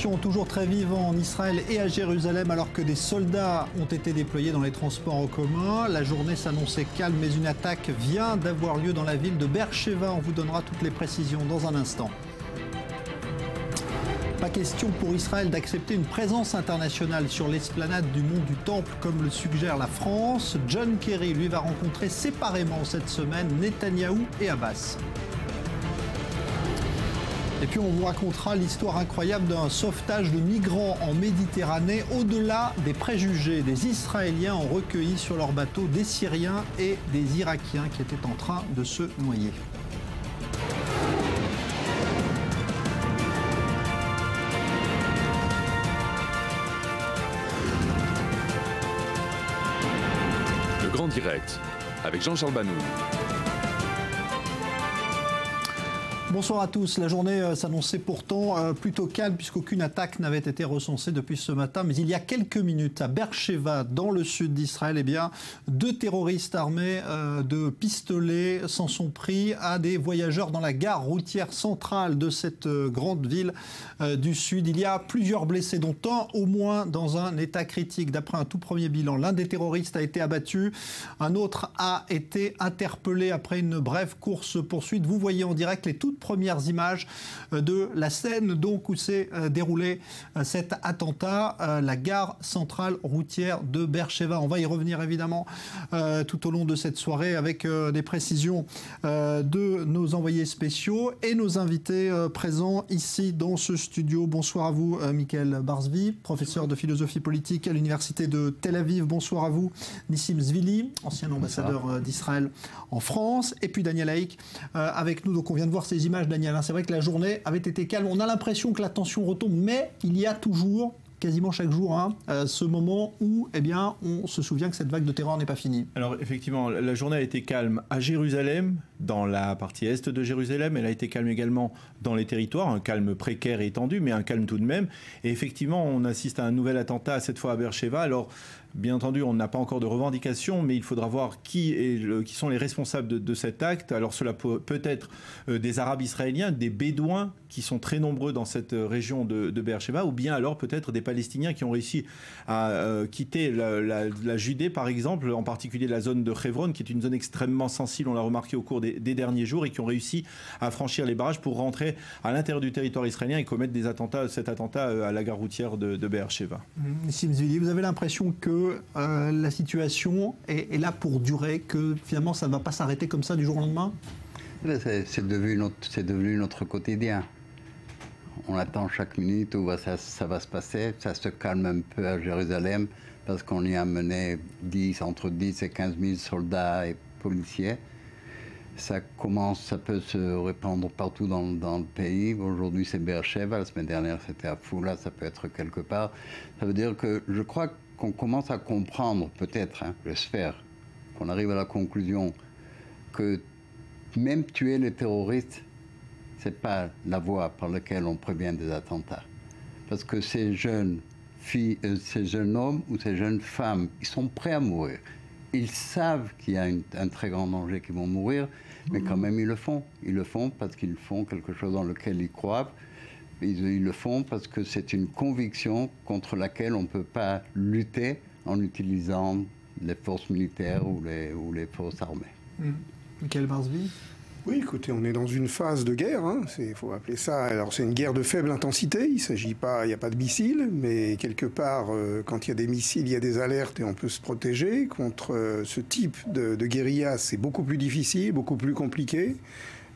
tensions toujours très vives en Israël et à Jérusalem alors que des soldats ont été déployés dans les transports en commun. La journée s'annonçait calme mais une attaque vient d'avoir lieu dans la ville de Beersheva. On vous donnera toutes les précisions dans un instant. Pas question pour Israël d'accepter une présence internationale sur l'esplanade du mont du Temple comme le suggère la France. John Kerry, lui, va rencontrer séparément cette semaine Netanyahou et Abbas. Et puis on vous racontera l'histoire incroyable d'un sauvetage de migrants en Méditerranée. Au-delà des préjugés, des Israéliens ont recueilli sur leur bateau des Syriens et des Irakiens qui étaient en train de se noyer. Le Grand Direct avec Jean-Charles Banou. Bonsoir à tous. La journée s'annonçait pourtant plutôt calme puisqu'aucune attaque n'avait été recensée depuis ce matin. Mais il y a quelques minutes, à Beersheva, dans le sud d'Israël, eh bien, 2 terroristes armés de pistolets s'en sont pris à des voyageurs dans la gare routière centrale de cette grande ville du sud. Il y a plusieurs blessés, dont un au moins dans un état critique. D'après un tout premier bilan, l'un des terroristes a été abattu, un autre a été interpellé après une brève course-poursuite. Vous voyez en direct les toutes premières images de la scène donc où s'est déroulé cet attentat, la gare centrale routière de Beersheva. On va y revenir évidemment tout au long de cette soirée avec des précisions de nos envoyés spéciaux et nos invités présents ici dans ce studio. Bonsoir à vous, Michael Barzvi, professeur de philosophie politique à l'université de Tel Aviv. Bonsoir à vous, Nissim Zvili, ancien ambassadeur d'Israël en France. Et puis Daniel Haïk avec nous. Donc on vient de voir ces images, Daniel. C'est vrai que la journée avait été calme. On a l'impression que la tension retombe, mais il y a toujours, quasiment chaque jour, ce moment où on se souvient que cette vague de terreur n'est pas finie. Alors effectivement, la journée a été calme à Jérusalem, dans la partie est de Jérusalem. Elle a été calme également dans les territoires, un calme précaire et étendu, mais un calme tout de même. Et effectivement, on assiste à un nouvel attentat, cette fois à Beersheva. Alors, bien entendu, on n'a pas encore de revendications, mais il faudra voir qui sont les responsables de cet acte. Alors cela peut être des Arabes israéliens, des Bédouins qui sont très nombreux dans cette région de Beersheva, ou bien alors peut-être des Palestiniens qui ont réussi à quitter la Judée, par exemple, en particulier la zone de Hebron, qui est une zone extrêmement sensible, on l'a remarqué au cours des derniers jours, et qui ont réussi à franchir les barrages pour rentrer à l'intérieur du territoire israélien et commettre cet attentat à la gare routière de Beersheva. Nissim Zvili, vous avez l'impression que la situation est là pour durer, que finalement ça ne va pas s'arrêter comme ça du jour au lendemain? C'est devenu notre quotidien. On attend chaque minute où ça va se passer. Ça se calme un peu à Jérusalem parce qu'on y a mené entre 10 et 15 000 soldats et policiers. Ça peut se répandre partout dans le pays. Aujourd'hui, c'est Beersheva. La semaine dernière, c'était à Foula. Ça peut être quelque part. Ça veut dire que je crois qu'on commence à comprendre, peut-être, j'espère, qu'on arrive à la conclusion que même tuer les terroristes, ce n'est pas la voie par laquelle on prévient des attentats. Parce que ces jeunes hommes ou ces jeunes femmes, ils sont prêts à mourir. Ils savent qu'il y a un très grand danger qu'ils vont mourir, mais quand même ils le font. Ils le font parce qu'ils font quelque chose dans lequel ils croient. Ils le font parce que c'est une conviction contre laquelle on ne peut pas lutter en utilisant les forces militaires ou les forces armées. Michael Barzvi. Oui, écoutez, on est dans une phase de guerre, il faut appeler ça. Alors c'est une guerre de faible intensité, il n'y a pas de missiles, mais quelque part, quand il y a des missiles, il y a des alertes et on peut se protéger. Contre ce type de guérilla, c'est beaucoup plus difficile, beaucoup plus compliqué.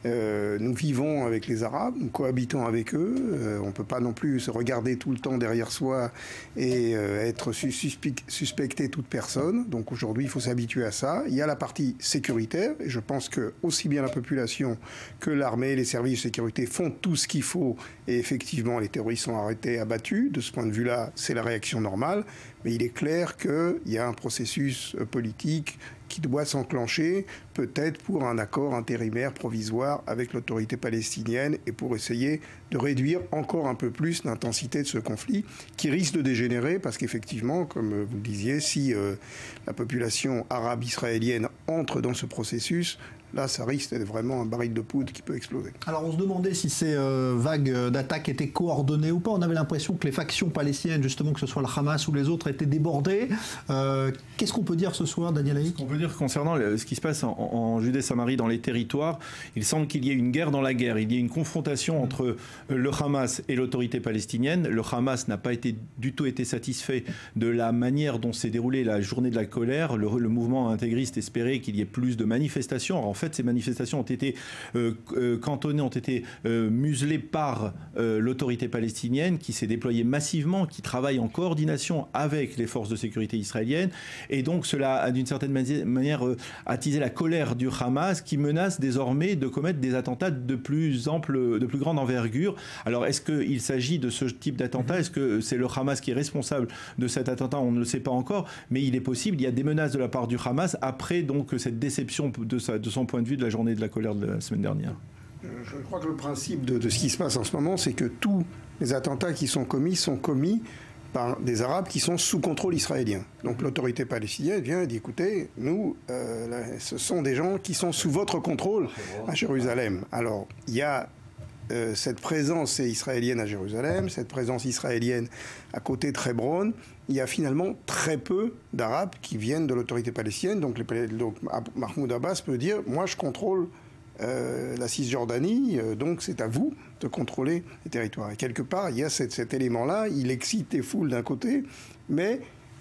Nous vivons avec les Arabes, nous cohabitons avec eux. On ne peut pas non plus se regarder tout le temps derrière soi et être suspecter toute personne. Donc aujourd'hui, il faut s'habituer à ça. Il y a la partie sécuritaire, et je pense que aussi bien la population que l'armée, les services de sécurité font tout ce qu'il faut. Et effectivement, les terroristes sont arrêtés, abattus. De ce point de vue-là, c'est la réaction normale. Mais il est clair qu'il y a un processus politique qui doit s'enclencher, peut-être pour un accord intérimaire provisoire avec l'autorité palestinienne et pour essayer de réduire encore un peu plus l'intensité de ce conflit qui risque de dégénérer parce qu'effectivement, comme vous le disiez, si la population arabe israélienne entre dans ce processus, là, ça risque d'être vraiment un baril de poudre qui peut exploser. Alors on se demandait si ces vagues d'attaques étaient coordonnées ou pas. On avait l'impression que les factions palestiniennes, justement, que ce soit le Hamas ou les autres, étaient débordées. Qu'est-ce qu'on peut dire ce soir, Daniel Haïk? On peut dire concernant ce qui se passe en Judée-Samarie, dans les territoires, il semble qu'il y ait une guerre dans la guerre. Il y a une confrontation entre le Hamas et l'autorité palestinienne. Le Hamas n'a pas du tout été satisfait de la manière dont s'est déroulée la journée de la colère. Le mouvement intégriste espérait qu'il y ait plus de manifestations. Alors, en fait, ces manifestations ont été cantonnées, ont été muselées par l'autorité palestinienne qui s'est déployée massivement, qui travaille en coordination avec les forces de sécurité israéliennes. Et donc, cela a d'une certaine manière attisé la colère du Hamas qui menace désormais de commettre des attentats de plus grande envergure. Alors, est-ce qu'il s'agit de ce type d'attentat? Est-ce que c'est le Hamas qui est responsable de cet attentat? On ne le sait pas encore, mais il est possible. Il y a des menaces de la part du Hamas après donc cette déception de son point de vue de la journée de la colère de la semaine dernière. Je crois que le principe de ce qui se passe en ce moment, c'est que tous les attentats qui sont commis par des Arabes qui sont sous contrôle israélien. Donc l'autorité palestinienne vient et dit, écoutez, nous, ce sont des gens qui sont sous votre contrôle à Jérusalem. Alors, il y a cette présence israélienne à Jérusalem, cette présence israélienne à côté de Hébron. Il y a finalement très peu d'Arabes qui viennent de l'autorité palestinienne. Donc Mahmoud Abbas peut dire, moi je contrôle la Cisjordanie, donc c'est à vous de contrôler les territoires. Et quelque part, il y a cet élément-là, il excite les foules d'un côté, mais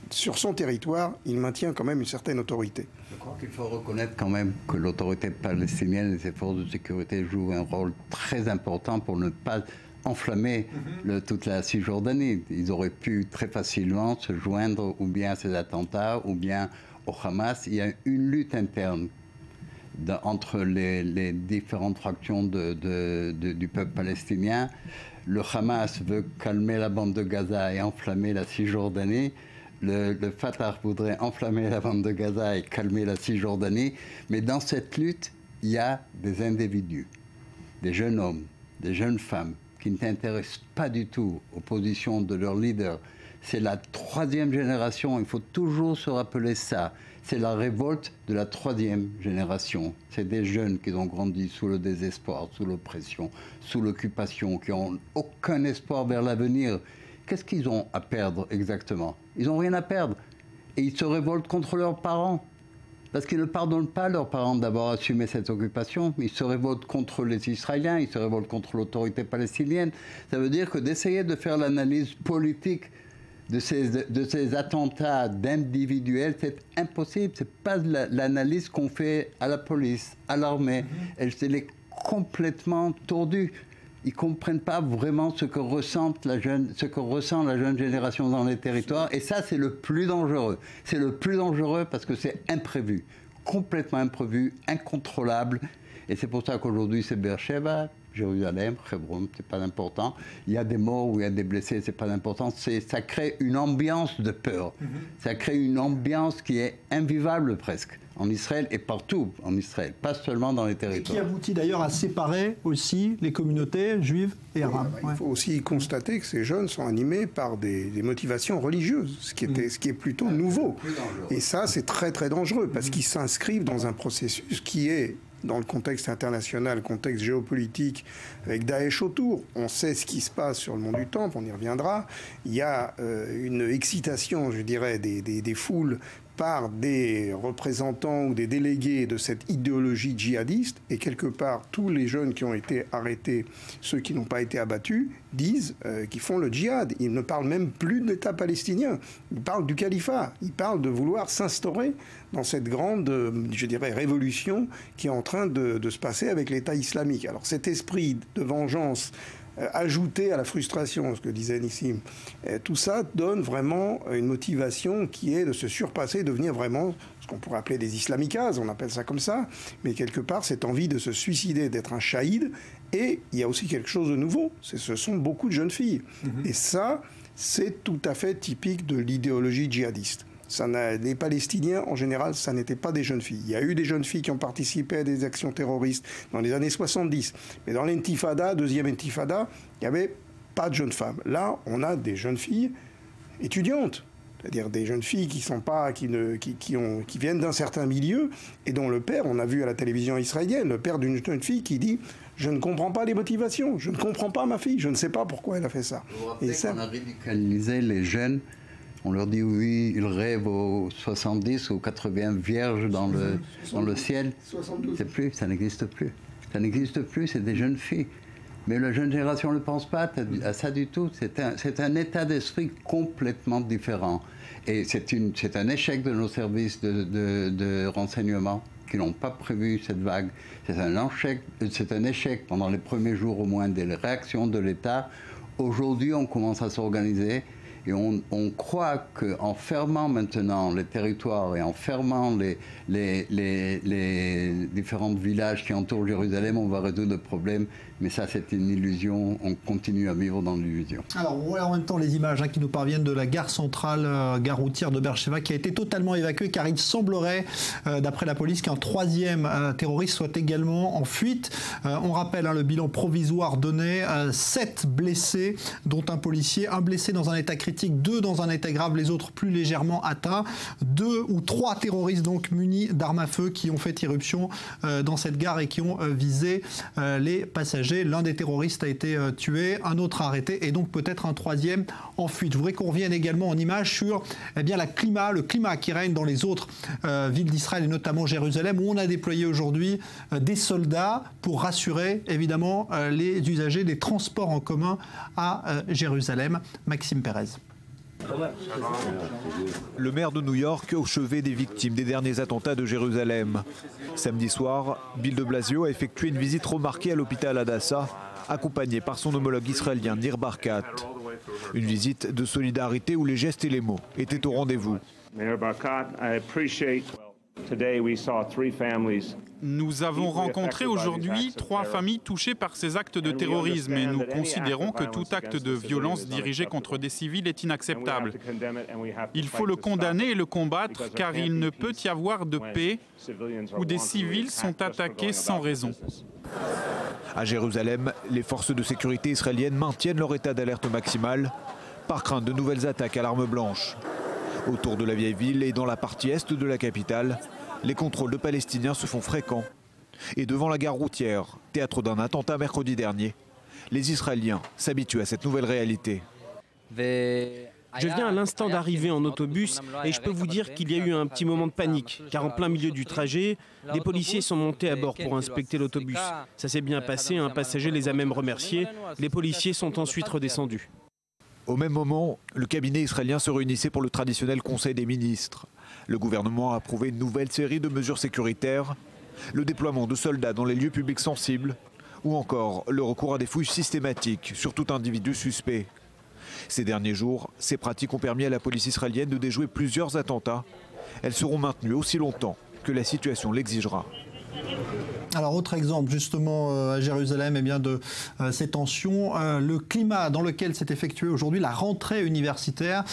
sur son territoire, il maintient quand même une certaine autorité. Je crois qu'il faut reconnaître quand même que l'autorité palestinienne et ses forces de sécurité jouent un rôle très important pour ne pas enflammer toute la Cisjordanie. Ils auraient pu très facilement se joindre ou bien à ces attentats ou bien au Hamas. Il y a une lutte interne entre les différentes fractions du peuple palestinien. Le Hamas veut calmer la bande de Gaza et enflammer la Cisjordanie. Le Fatah voudrait enflammer la bande de Gaza et calmer la Cisjordanie. Mais dans cette lutte, il y a des individus, des jeunes hommes, des jeunes femmes qui ne s'intéressent pas du tout aux positions de leurs leaders. C'est la troisième génération, il faut toujours se rappeler ça. C'est la révolte de la troisième génération. C'est des jeunes qui ont grandi sous le désespoir, sous l'oppression, sous l'occupation, qui n'ont aucun espoir vers l'avenir. Qu'est-ce qu'ils ont à perdre exactement? Ils n'ont rien à perdre. Et ils se révoltent contre leurs parents. Parce qu'ils ne pardonnent pas leurs parents d'avoir assumé cette occupation. Ils se révoltent contre les Israéliens, ils se révoltent contre l'autorité palestinienne. Ça veut dire que d'essayer de faire l'analyse politique de ces attentats d'individuels, c'est impossible. Ce n'est pas l'analyse qu'on fait à la police, à l'armée. Elle est complètement tordue. Ils ne comprennent pas vraiment ce que ressent la jeune génération dans les territoires. Et ça, c'est le plus dangereux. C'est le plus dangereux parce que c'est imprévu, complètement imprévu, incontrôlable. Et c'est pour ça qu'aujourd'hui, c'est Beersheba, Jérusalem, Hébron, c'est pas important. Il y a des morts ou il y a des blessés, c'est pas important. Ça crée une ambiance de peur. Ça crée une ambiance qui est invivable presque. En Israël et partout en Israël, pas seulement dans les territoires. Qui aboutit d'ailleurs à séparer aussi les communautés juives et arabes. Il faut aussi constater que ces jeunes sont animés par des motivations religieuses, ce qui est plutôt nouveau. Et ça, c'est très très dangereux, parce qu'ils s'inscrivent dans un processus qui est, dans le contexte international, contexte géopolitique, avec Daesh autour. On sait ce qui se passe sur le mont du Temple, on y reviendra. Il y a une excitation, je dirais, des foules par des représentants ou des délégués de cette idéologie djihadiste, et quelque part, tous les jeunes qui ont été arrêtés, ceux qui n'ont pas été abattus, disent qu'ils font le djihad. Ils ne parlent même plus de l'État palestinien. Ils parlent du califat. Ils parlent de vouloir s'instaurer dans cette grande, je dirais, révolution qui est en train de se passer avec l'État islamique. Alors cet esprit de vengeance ajouté à la frustration, ce que disait Nissim, tout ça donne vraiment une motivation qui est de se surpasser, de devenir vraiment ce qu'on pourrait appeler des islamikazes, on appelle ça comme ça, mais quelque part cette envie de se suicider, d'être un shahid. Et il y a aussi quelque chose de nouveau, ce sont beaucoup de jeunes filles. Et ça, c'est tout à fait typique de l'idéologie djihadiste. Les Palestiniens, en général, ça n'était pas des jeunes filles. Il y a eu des jeunes filles qui ont participé à des actions terroristes dans les années 70. Mais dans l'intifada, deuxième intifada, il n'y avait pas de jeunes femmes. Là, on a des jeunes filles étudiantes, C'est-à-dire des jeunes filles qui viennent d'un certain milieu et dont le père, on a vu à la télévision israélienne, le père d'une jeune fille qui dit « Je ne comprends pas les motivations, je ne comprends pas ma fille, je ne sais pas pourquoi elle a fait ça. » Et ça, on a radicalisé les jeunes. On leur dit oui, ils rêvent aux 70 ou 80 vierges dans le ciel. 72. Ça n'existe plus. Ça n'existe plus, c'est des jeunes filles. Mais la jeune génération ne pense pas à ça du tout. C'est un état d'esprit complètement différent. Et c'est un échec de nos services de renseignement qui n'ont pas prévu cette vague. C'est un échec pendant les premiers jours au moins des réactions de l'État. Aujourd'hui, on commence à s'organiser. Et on croit qu'en fermant maintenant les territoires et en fermant les différents villages qui entourent Jérusalem, on va résoudre le problème. Mais ça, c'est une illusion. On continue à vivre dans l'illusion. Alors, voilà en même temps les images qui nous parviennent de la gare centrale, gare routière de Beersheba, qui a été totalement évacuée, car il semblerait, d'après la police, qu'un troisième terroriste soit également en fuite. On rappelle le bilan provisoire donné, 7 blessés, dont un policier, un blessé dans un état critique, 2 dans un état grave, les autres plus légèrement atteints. 2 ou 3 terroristes donc munis d'armes à feu qui ont fait irruption dans cette gare et qui ont visé les passagers. L'un des terroristes a été tué, un autre arrêté et donc peut-être un troisième en fuite. Je voudrais qu'on revienne également en image sur le climat qui règne dans les autres villes d'Israël et notamment Jérusalem, où on a déployé aujourd'hui des soldats pour rassurer évidemment les usagers des transports en commun à Jérusalem. Maxime Pérez. Le maire de New York au chevet des victimes des derniers attentats de Jérusalem. Samedi soir, Bill de Blasio a effectué une visite remarquée à l'hôpital Hadassah, accompagné par son homologue israélien Nir Barkat. Une visite de solidarité où les gestes et les mots étaient au rendez-vous. Nous avons rencontré aujourd'hui 3 familles touchées par ces actes de terrorisme et nous considérons que tout acte de violence dirigé contre des civils est inacceptable. Il faut le condamner et le combattre car il ne peut y avoir de paix où des civils sont attaqués sans raison. À Jérusalem, les forces de sécurité israéliennes maintiennent leur état d'alerte maximale par crainte de nouvelles attaques à l'arme blanche. Autour de la vieille ville et dans la partie est de la capitale, les contrôles de Palestiniens se font fréquents. Et devant la gare routière, théâtre d'un attentat mercredi dernier, les Israéliens s'habituent à cette nouvelle réalité. Je viens à l'instant d'arriver en autobus et je peux vous dire qu'il y a eu un petit moment de panique, car en plein milieu du trajet, des policiers sont montés à bord pour inspecter l'autobus. Ça s'est bien passé, un passager les a même remerciés. Les policiers sont ensuite redescendus. Au même moment, le cabinet israélien se réunissait pour le traditionnel Conseil des ministres. Le gouvernement a approuvé une nouvelle série de mesures sécuritaires, le déploiement de soldats dans les lieux publics sensibles, ou encore le recours à des fouilles systématiques sur tout individu suspect. Ces derniers jours, ces pratiques ont permis à la police israélienne de déjouer plusieurs attentats. Elles seront maintenues aussi longtemps que la situation l'exigera. Alors, autre exemple justement à Jérusalem de ces tensions, le climat dans lequel s'est effectuée aujourd'hui la rentrée universitaire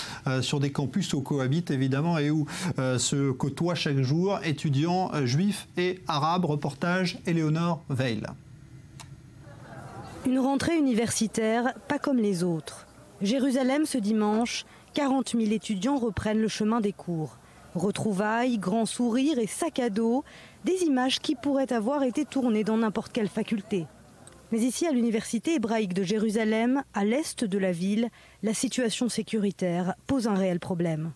sur des campus où cohabitent évidemment et où se côtoient chaque jour étudiants juifs et arabes. Reportage Éléonore Veil. Une rentrée universitaire pas comme les autres. Jérusalem ce dimanche, 40 000 étudiants reprennent le chemin des cours. Retrouvailles, grands sourires et sacs à dos, des images qui pourraient avoir été tournées dans n'importe quelle faculté. Mais ici, à l'université hébraïque de Jérusalem, à l'est de la ville, la situation sécuritaire pose un réel problème.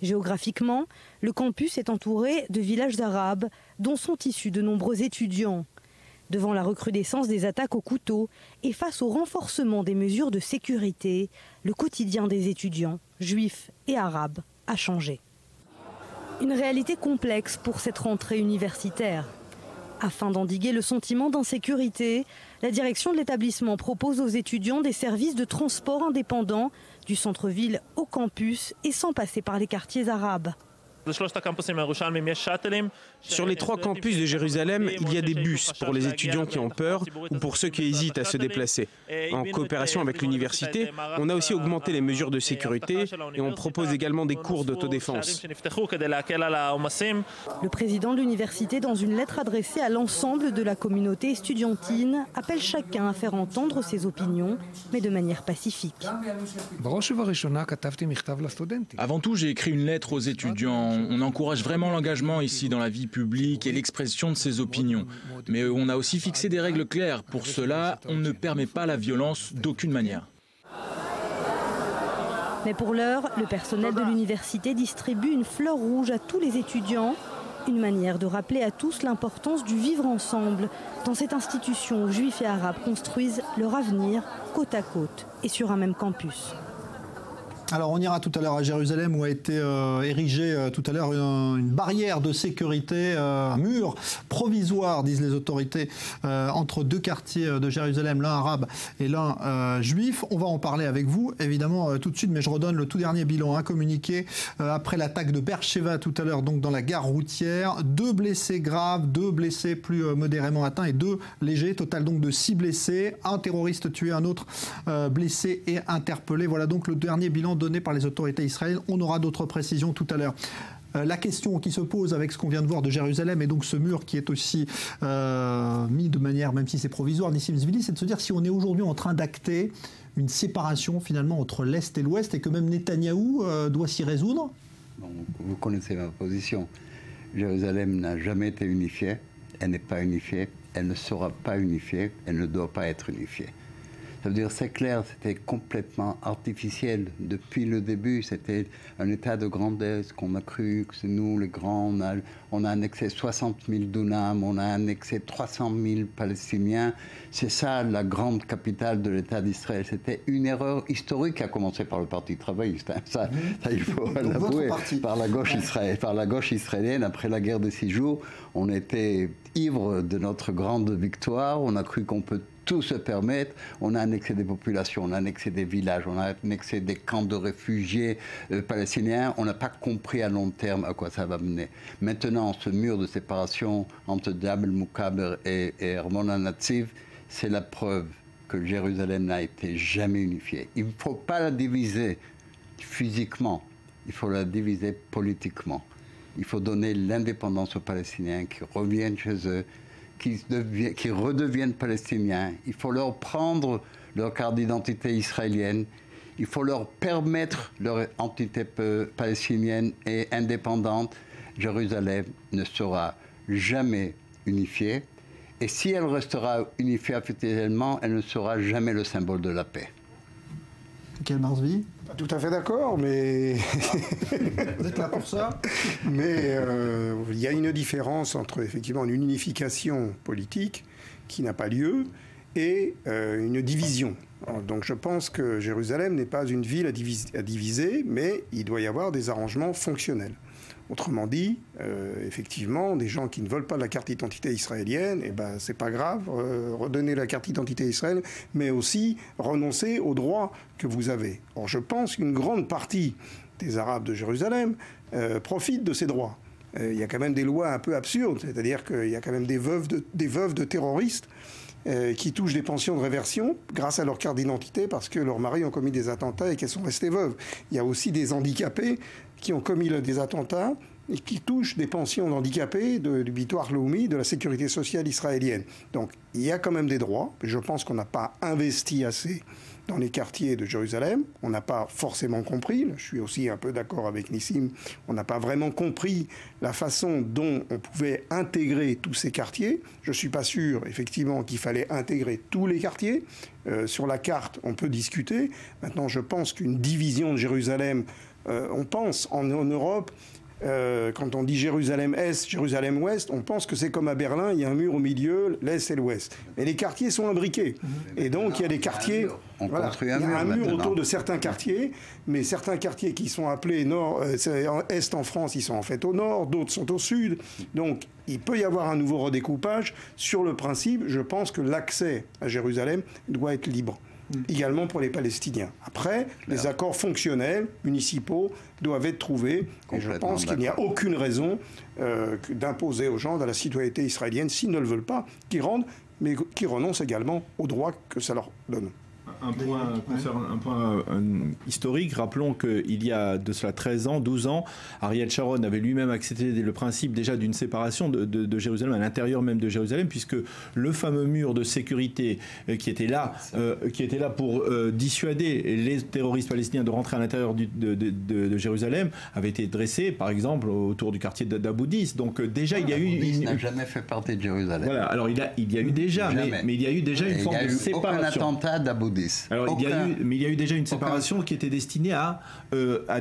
Géographiquement, le campus est entouré de villages arabes dont sont issus de nombreux étudiants. Devant la recrudescence des attaques au couteau et face au renforcement des mesures de sécurité, le quotidien des étudiants, juifs et arabes, a changé. Une réalité complexe pour cette rentrée universitaire. Afin d'endiguer le sentiment d'insécurité, la direction de l'établissement propose aux étudiants des services de transport indépendants du centre-ville au campus et sans passer par les quartiers arabes. Sur les 3 campus de Jérusalem, il y a des bus pour les étudiants qui ont peur ou pour ceux qui hésitent à se déplacer. En coopération avec l'université, on a aussi augmenté les mesures de sécurité et on propose également des cours d'autodéfense. Le président de l'université, dans une lettre adressée à l'ensemble de la communauté estudiantine, appelle chacun à faire entendre ses opinions, mais de manière pacifique. Avant tout, j'ai écrit une lettre aux étudiants. On encourage vraiment l'engagement ici dans la vie publique et l'expression de ses opinions. Mais on a aussi fixé des règles claires. Pour cela, on ne permet pas la violence d'aucune manière. Mais pour l'heure, le personnel de l'université distribue une fleur rouge à tous les étudiants. Une manière de rappeler à tous l'importance du vivre ensemble dans cette institution où juifs et arabes construisent leur avenir côte à côte et sur un même campus. Alors on ira tout à l'heure à Jérusalem où a été érigée tout à l'heure une barrière de sécurité, un mur provisoire, disent les autorités, entre 2 quartiers de Jérusalem, l'un arabe et l'un juif. On va en parler avec vous, évidemment, tout de suite, mais je redonne le tout dernier bilan communiqué après l'attaque de Beersheva tout à l'heure, donc dans la gare routière. 2 blessés graves, 2 blessés plus modérément atteints et 2 légers. Total donc de 6 blessés, un terroriste tué, un autre blessé et interpellé. Voilà donc le dernier bilan donné par les autorités israéliennes. On aura d'autres précisions tout à l'heure. La question qui se pose avec ce qu'on vient de voir de Jérusalem et donc ce mur qui est aussi mis de manière, même si c'est provisoire, Nissim Zvili, c'est de se dire si on est aujourd'hui en train d'acter une séparation finalement entre l'Est et l'Ouest et que même Netanyahou doit s'y résoudre. Bon, vous connaissez ma position. Jérusalem n'a jamais été unifiée, elle n'est pas unifiée, elle ne sera pas unifiée, elle ne doit pas être unifiée. Ça veut dire, c'est clair, c'était complètement artificiel. Depuis le début, c'était un état de grandesse qu'on a cru que c'est nous les grands. On a annexé 60 000 dunams, on a annexé 300 000 Palestiniens. C'est ça la grande capitale de l'État d'Israël. C'était une erreur historique qui a commencé par le Parti travailliste. Hein. Ça, il faut l'avouer. Par la gauche israélienne, après la guerre des 6 jours, on était ivre de notre grande victoire. On a cru qu'on peut tout se permettre. On a annexé des populations, on a annexé des villages, on a annexé des camps de réfugiés palestiniens. On n'a pas compris à long terme à quoi ça va mener. Maintenant, ce mur de séparation entre Jabal Moukaber et Armona Natziv, c'est la preuve que Jérusalem n'a été jamais unifiée. Il ne faut pas la diviser physiquement, il faut la diviser politiquement. Il faut donner l'indépendance aux Palestiniens qui reviennent chez eux, qui redeviennent palestiniens. Il faut leur prendre leur carte d'identité israélienne. Il faut leur permettre leur entité palestinienne et indépendante. Jérusalem ne sera jamais unifiée. Et si elle restera unifiée officiellement, elle ne sera jamais le symbole de la paix. Quel Marsvi ? Pas tout à fait d'accord, mais... Vous êtes là pour ça ? Mais il y a une différence entre effectivement une unification politique qui n'a pas lieu et une division. Donc je pense que Jérusalem n'est pas une ville à diviser, mais il doit y avoir des arrangements fonctionnels. Autrement dit, effectivement, des gens qui ne veulent pas la carte d'identité israélienne, eh ben, c'est pas grave, redonner la carte d'identité israélienne, mais aussi renoncer aux droits que vous avez. Or, je pense qu'une grande partie des Arabes de Jérusalem profitent de ces droits. Il y a quand même des lois un peu absurdes, c'est-à-dire qu'il y a quand même des veuves de terroristes qui touchent des pensions de réversion grâce à leur carte d'identité parce que leurs maris ont commis des attentats et qu'elles sont restées veuves. Il y a aussi des handicapés qui ont commis des attentats et qui touchent des pensions d'handicapés du Bitoire Leumi, de la sécurité sociale israélienne. Donc il y a quand même des droits. Je pense qu'on n'a pas investi assez dans les quartiers de Jérusalem. On n'a pas forcément compris, je suis aussi un peu d'accord avec Nissim, on n'a pas vraiment compris la façon dont on pouvait intégrer tous ces quartiers. Je ne suis pas sûr, effectivement, qu'il fallait intégrer tous les quartiers. Sur la carte, on peut discuter. Maintenant, je pense qu'une division de Jérusalem, on pense en Europe, quand on dit Jérusalem-Est, Jérusalem-Ouest, on pense que c'est comme à Berlin, il y a un mur au milieu, l'Est et l'Ouest. Mais les quartiers sont imbriqués. Et donc, il y a des quartiers... Voilà, il y a un mur autour de certains quartiers, mais certains quartiers qui sont appelés Est en France, ils sont en fait au nord, d'autres sont au sud. Donc, il peut y avoir un nouveau redécoupage. Sur le principe, je pense que l'accès à Jérusalem doit être libre. également pour les Palestiniens. Après, les accords fonctionnels, municipaux, doivent être trouvés. Et je pense qu'il n'y a aucune raison d'imposer aux gens de la citoyenneté israélienne, s'ils ne le veulent pas, qu'ils rendent, mais qui renoncent également aux droits que ça leur donne. Un point historique, rappelons qu'il y a de cela 13 ans, 12 ans, Ariel Sharon avait lui-même accepté le principe déjà d'une séparation de Jérusalem, à l'intérieur même de Jérusalem, puisque le fameux mur de sécurité qui était là pour dissuader les terroristes palestiniens de rentrer à l'intérieur de Jérusalem avait été dressé, par exemple, autour du quartier d'Abu Dis. Donc déjà, il y a eu... Il n'a jamais fait partie de Jérusalem. Voilà, alors il y a eu déjà, mais il y a eu déjà une forme de séparation. Il n'y a eu aucun attentat d'Abu Dis. Alors, il y a eu déjà une séparation qui était destinée à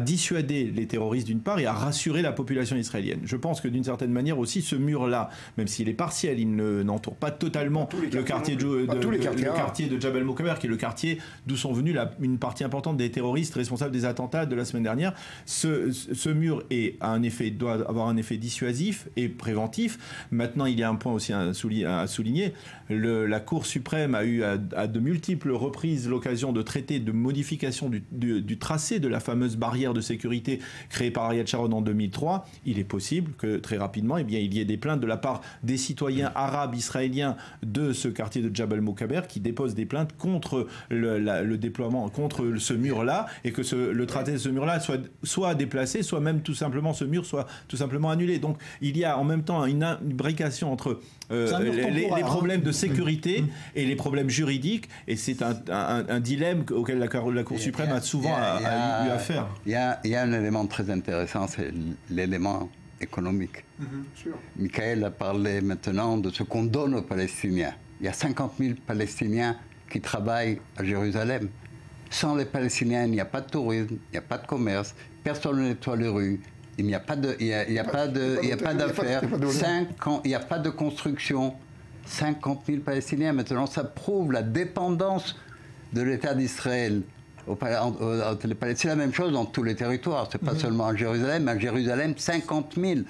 dissuader les terroristes d'une part et à rassurer la population israélienne. Je pense que d'une certaine manière aussi, ce mur-là, même s'il est partiel, il n'entoure pas totalement le quartier de Jabal Moukaber, qui est le quartier d'où sont venus une partie importante des terroristes responsables des attentats de la semaine dernière. Ce mur doit avoir un effet dissuasif et préventif. Maintenant, il y a un point aussi à souligner. La Cour suprême a eu à de multiples reprises l'occasion de traiter de modification du tracé de la fameuse barrière de sécurité créée par Ariel Sharon en 2003. Il est possible que très rapidement, il y ait des plaintes de la part des citoyens arabes israéliens de ce quartier de Jabal Moukaber qui déposent des plaintes contre le déploiement, contre ce mur-là, et que le tracé de ce mur-là soit déplacé, soit même tout simplement ce mur soit tout simplement annulé. Donc il y a en même temps une imbrication entre les problèmes de sécurité et les problèmes juridiques, et c'est un dilemme auquel la Cour suprême a souvent eu affaire. Il y a un élément très intéressant, c'est l'élément économique. Michael a parlé maintenant de ce qu'on donne aux Palestiniens. Il y a 50 000 Palestiniens qui travaillent à Jérusalem. Sans les Palestiniens, il n'y a pas de tourisme, il n'y a pas de commerce, personne ne nettoie les rues. Il n'y a pas d'affaires, il n'y a pas de construction. 50 000 Palestiniens. Maintenant, ça prouve la dépendance de l'État d'Israël. C'est la même chose dans tous les territoires. Ce n'est pas seulement à Jérusalem. À Jérusalem, 50 000.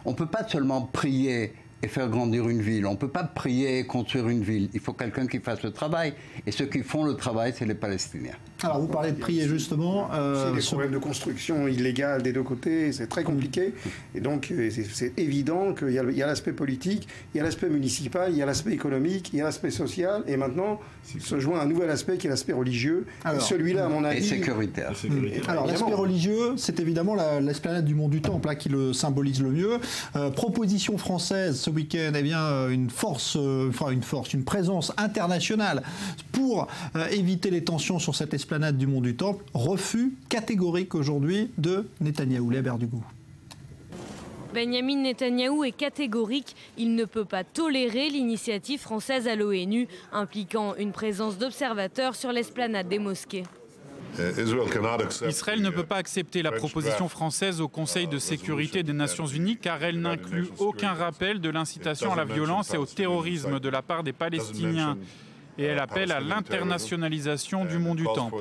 On ne peut pas seulement prier et faire grandir une ville. On ne peut pas prier et construire une ville. Il faut quelqu'un qui fasse le travail. Et ceux qui font le travail, c'est les Palestiniens. Alors, vous parlez de prier, justement. C'est des problèmes de construction illégale des deux côtés. C'est très compliqué. Et donc, c'est évident qu'il y a l'aspect politique, il y a l'aspect municipal, il y a l'aspect économique, il y a l'aspect social. Et maintenant, se joint un nouvel aspect qui est l'aspect religieux. Celui-là, à mon avis... Et sécuritaire. Alors, l'aspect religieux, c'est évidemment l'esplanade du Mont du Temple qui le symbolise le mieux. Proposition française ce week-end, eh bien, une présence internationale pour éviter les tensions sur cette esplanade du Mont du Temple. Refus catégorique aujourd'hui de Netanyahou, Léa Berdugo. Benyamin Netanyahou est catégorique. Il ne peut pas tolérer l'initiative française à l'ONU impliquant une présence d'observateurs sur l'esplanade des mosquées. Israël ne peut pas accepter la proposition française au Conseil de sécurité des Nations Unies car elle n'inclut aucun rappel de l'incitation à la violence et au terrorisme de la part des Palestiniens. Et elle appelle à l'internationalisation du Mont du Temple.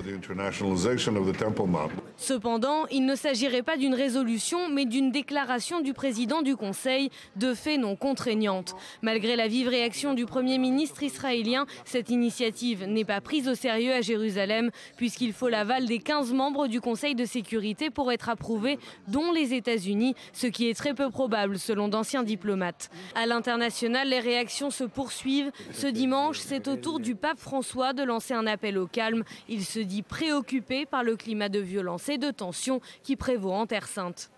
Cependant, il ne s'agirait pas d'une résolution, mais d'une déclaration du président du Conseil, de fait non contraignante. Malgré la vive réaction du Premier ministre israélien, cette initiative n'est pas prise au sérieux à Jérusalem, puisqu'il faut l'aval des 15 membres du Conseil de sécurité pour être approuvée, dont les États-Unis, ce qui est très peu probable selon d'anciens diplomates. À l'international, les réactions se poursuivent. Ce dimanche, c'est au tour du pape François de lancer un appel au calme. Il se dit préoccupé par le climat de violence et de tension qui prévaut en Terre Sainte.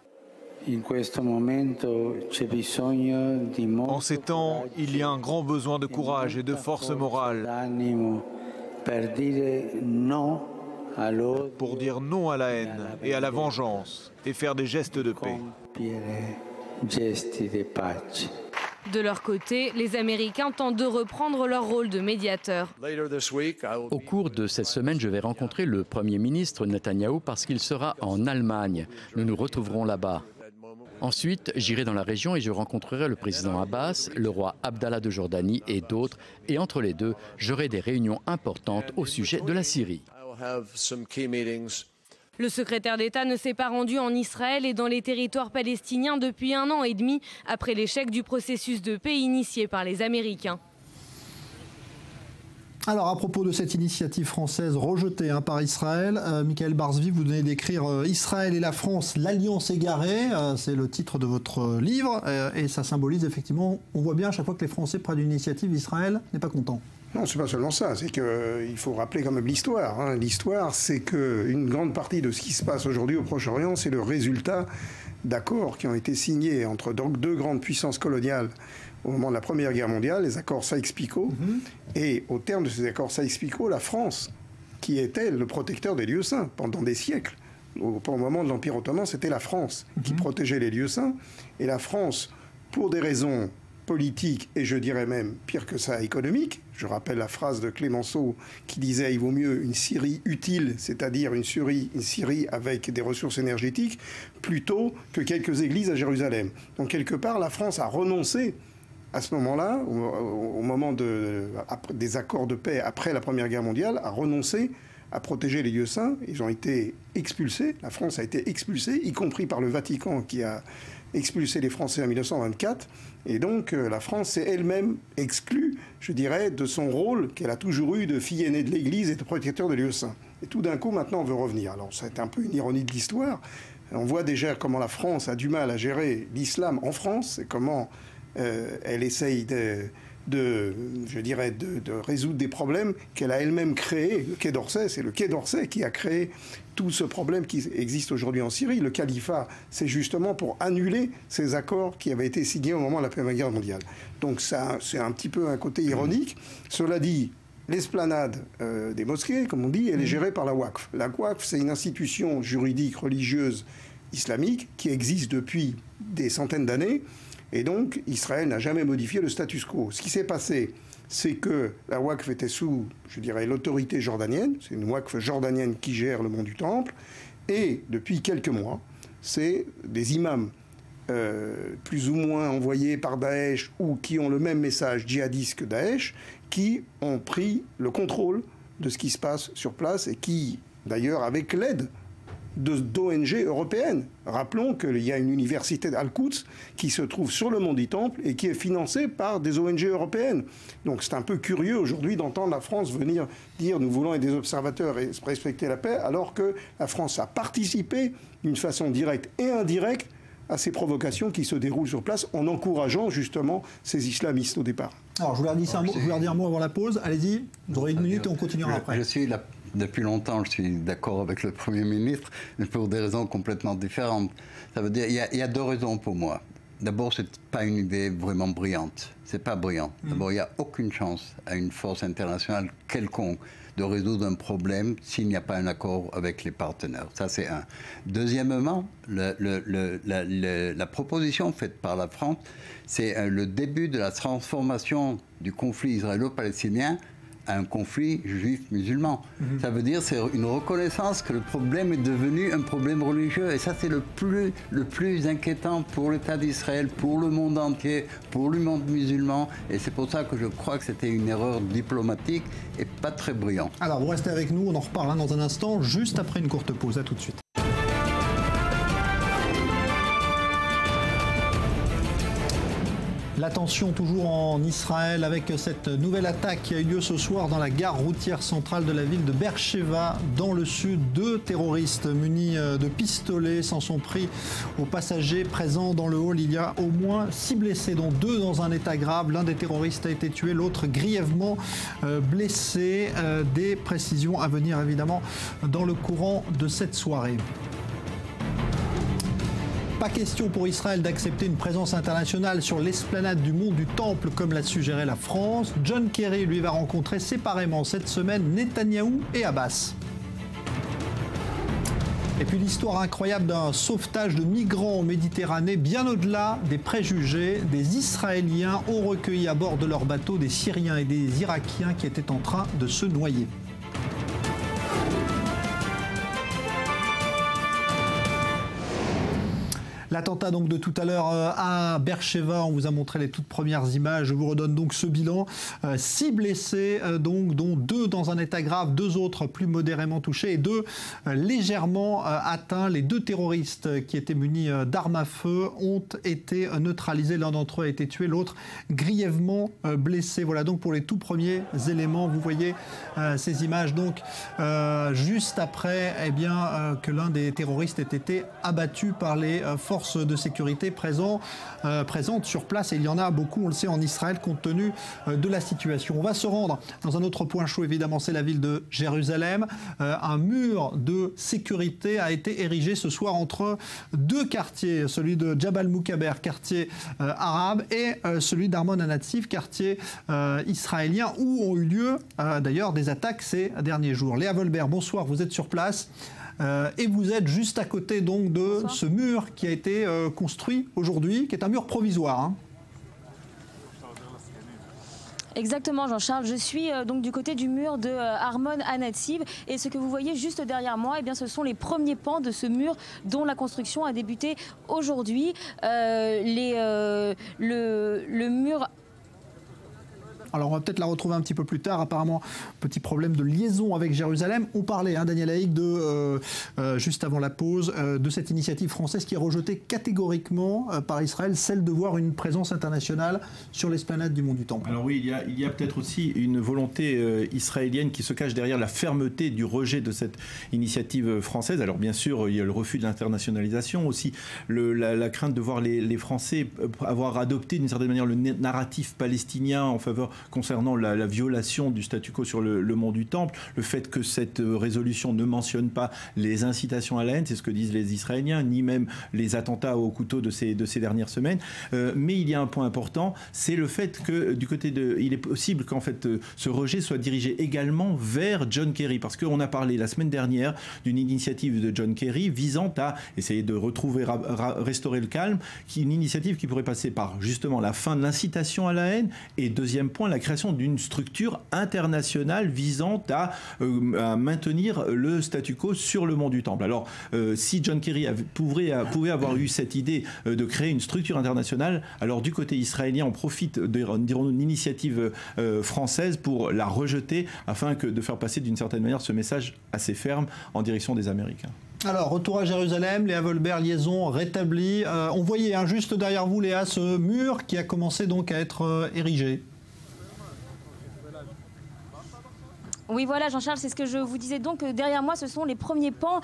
En ces temps, il y a un grand besoin de courage et de force morale pour dire non à la haine et à la vengeance et faire des gestes de paix. De leur côté, les Américains tentent de reprendre leur rôle de médiateur. Au cours de cette semaine, je vais rencontrer le Premier ministre Netanyahou parce qu'il sera en Allemagne. Nous nous retrouverons là-bas. Ensuite, j'irai dans la région et je rencontrerai le président Abbas, le roi Abdallah de Jordanie et d'autres. Et entre les deux, j'aurai des réunions importantes au sujet de la Syrie. Le secrétaire d'État ne s'est pas rendu en Israël et dans les territoires palestiniens depuis 1 an et demi, après l'échec du processus de paix initié par les Américains. Alors, à propos de cette initiative française rejetée par Israël, Michael Barzvi, vous venez d'écrire Israël et la France, l'alliance égarée. C'est le titre de votre livre. Et ça symbolise effectivement, on voit bien à chaque fois que les Français prennent une initiative, Israël n'est pas content. Non, c'est pas seulement ça. C'est qu'il faut rappeler quand même l'histoire. Hein. L'histoire, c'est qu'une grande partie de ce qui se passe aujourd'hui au Proche-Orient, c'est le résultat d'accords qui ont été signés entre deux grandes puissances coloniales au moment de la Première Guerre mondiale, les accords Sykes-Picot. Et au terme de ces accords Sykes-Picot, la France, qui était le protecteur des lieux saints pendant des siècles, au moment de l'Empire ottoman, c'était la France qui protégeait les lieux saints. Et la France, pour des raisons politiques et je dirais même pire que ça, économiques, je rappelle la phrase de Clémenceau qui disait « il vaut mieux une Syrie utile, c'est-à-dire une Syrie avec des ressources énergétiques, plutôt que quelques églises à Jérusalem ». Donc quelque part, la France a renoncé à ce moment-là, au moment des accords de paix après la Première Guerre mondiale, a renoncé à protéger les lieux saints. Ils ont été expulsés, la France a été expulsée, y compris par le Vatican qui a expulsé les Français en 1924. Et donc la France s'est elle-même exclue, je dirais, de son rôle qu'elle a toujours eu de fille aînée de l'Église et de protecteur des lieux saints. Et tout d'un coup, maintenant, on veut revenir. Alors, c'est un peu une ironie de l'histoire. On voit déjà comment la France a du mal à gérer l'islam en France et comment elle essaye de résoudre des problèmes qu'elle a elle-même créés. Le Quai d'Orsay, c'est le Quai d'Orsay qui a créé tout ce problème qui existe aujourd'hui en Syrie. Le califat, c'est justement pour annuler ces accords qui avaient été signés au moment de la Première Guerre mondiale. Donc ça, c'est un petit peu un côté ironique. Cela dit, l'esplanade des mosquées, comme on dit, elle est gérée par la Waqf. La Waqf, c'est une institution juridique, religieuse, islamique, qui existe depuis des centaines d'années. Et donc, Israël n'a jamais modifié le status quo. Ce qui s'est passé, c'est que la Waqf était sous, je dirais, l'autorité jordanienne. C'est une Waqf jordanienne qui gère le mont du Temple. Et depuis quelques mois, c'est des imams plus ou moins envoyés par Daesh ou qui ont le même message djihadiste que Daesh, qui ont pris le contrôle de ce qui se passe sur place et qui, d'ailleurs, avec l'aide d'ONG européennes. Rappelons qu'il y a une université d'Al-Quds qui se trouve sur le mont du Temple et qui est financée par des ONG européennes. Donc c'est un peu curieux aujourd'hui d'entendre la France venir dire « nous voulons être des observateurs et respecter la paix » alors que la France a participé d'une façon directe et indirecte à ces provocations qui se déroulent sur place en encourageant justement ces islamistes au départ. Alors je voulais dire un mot avant la pause. Allez-y, vous aurez une minute et on continuera après. Depuis longtemps, je suis d'accord avec le Premier ministre, mais pour des raisons complètement différentes. Ça veut dire il y a deux raisons pour moi. D'abord, c'est pas une idée vraiment brillante. C'est pas brillant. D'abord, il n'y a aucune chance à une force internationale quelconque de résoudre un problème s'il n'y a pas un accord avec les partenaires. Ça, c'est un. Deuxièmement, la proposition faite par la France, c'est le début de la transformation du conflit israélo-palestinien à un conflit juif-musulman. Ça veut dire c'est une reconnaissance que le problème est devenu un problème religieux. Et ça, c'est le plus inquiétant pour l'État d'Israël, pour le monde entier, pour le monde musulman. Et c'est pour ça que je crois que c'était une erreur diplomatique et pas très brillante. Alors, vous restez avec nous, on en reparle dans un instant, juste après une courte pause. À tout de suite. La tension toujours en Israël avec cette nouvelle attaque qui a eu lieu ce soir dans la gare routière centrale de la ville de Beersheva dans le sud. Deux terroristes munis de pistolets s'en sont pris aux passagers présents dans le hall. Il y a au moins 6 blessés, dont 2 dans un état grave. L'un des terroristes a été tué, l'autre grièvement blessé. Des précisions à venir évidemment dans le courant de cette soirée. Pas question pour Israël d'accepter une présence internationale sur l'esplanade du mont du Temple comme l'a suggéré la France. John Kerry, lui, va rencontrer séparément cette semaine Netanyahou et Abbas. Et puis l'histoire incroyable d'un sauvetage de migrants en Méditerranée, bien au-delà des préjugés. Des Israéliens ont recueilli à bord de leur bateau des Syriens et des Irakiens qui étaient en train de se noyer. L'attentat donc de tout à l'heure à Beersheva, on vous a montré les toutes premières images. Je vous redonne donc ce bilan. 6 blessés, donc, dont 2 dans un état grave, 2 autres plus modérément touchés et 2 légèrement atteints. Les 2 terroristes qui étaient munis d'armes à feu ont été neutralisés. L'un d'entre eux a été tué, l'autre grièvement blessé. Voilà donc pour les tout premiers éléments. Vous voyez ces images donc juste après que l'un des terroristes ait été abattu par les forces de sécurité présentes sur place. Et il y en a beaucoup, on le sait, en Israël, compte tenu de la situation. On va se rendre dans un autre point chaud, évidemment, c'est la ville de Jérusalem. Un mur de sécurité a été érigé ce soir entre 2 quartiers, celui de Jabal Moukaber, quartier arabe, et celui d'Armon HaNatziv, quartier israélien, où ont eu lieu d'ailleurs des attaques ces derniers jours. Léa Volbert, bonsoir, vous êtes sur place. Et vous êtes juste à côté donc de ce mur qui a été construit aujourd'hui, qui est un mur provisoire. Hein. Exactement, Jean-Charles. Je suis donc du côté du mur de Armon HaNatziv, et ce que vous voyez juste derrière moi, ce sont les premiers pans de ce mur dont la construction a débuté aujourd'hui. Le mur... Alors on va peut-être la retrouver un petit peu plus tard. Apparemment, petit problème de liaison avec Jérusalem. On parlait, Daniel Haïk, juste avant la pause, de cette initiative française qui est rejetée catégoriquement par Israël, celle de voir une présence internationale sur l'esplanade du Mont du Temple. Alors oui, il y a peut-être aussi une volonté israélienne qui se cache derrière la fermeté du rejet de cette initiative française. Alors bien sûr, il y a le refus de l'internationalisation, aussi la crainte de voir les Français avoir adopté d'une certaine manière le narratif palestinien en faveur concernant la violation du statu quo sur le mont du Temple, le fait que cette résolution ne mentionne pas les incitations à la haine, c'est ce que disent les Israéliens, ni même les attentats au couteau de ces dernières semaines. Mais il y a un point important, c'est le fait que du côté il est possible qu'en fait ce rejet soit dirigé également vers John Kerry, parce qu'on a parlé la semaine dernière d'une initiative de John Kerry visant à essayer de restaurer le calme, une initiative qui pourrait passer par justement la fin de l'incitation à la haine et deuxième point, la création d'une structure internationale visant à maintenir le statu quo sur le mont du Temple. Alors, si John Kerry pouvait avoir eu cette idée de créer une structure internationale, alors du côté israélien, on profite, dirons-nous, d'une initiative française pour la rejeter, afin de faire passer d'une certaine manière ce message assez ferme en direction des Américains. Alors, retour à Jérusalem, Léa Volbert, liaison rétablie. On voyait juste derrière vous, Léa, ce mur qui a commencé donc à être érigé. Oui, voilà, Jean-Charles, c'est ce que je vous disais. Donc, derrière moi, ce sont les premiers pans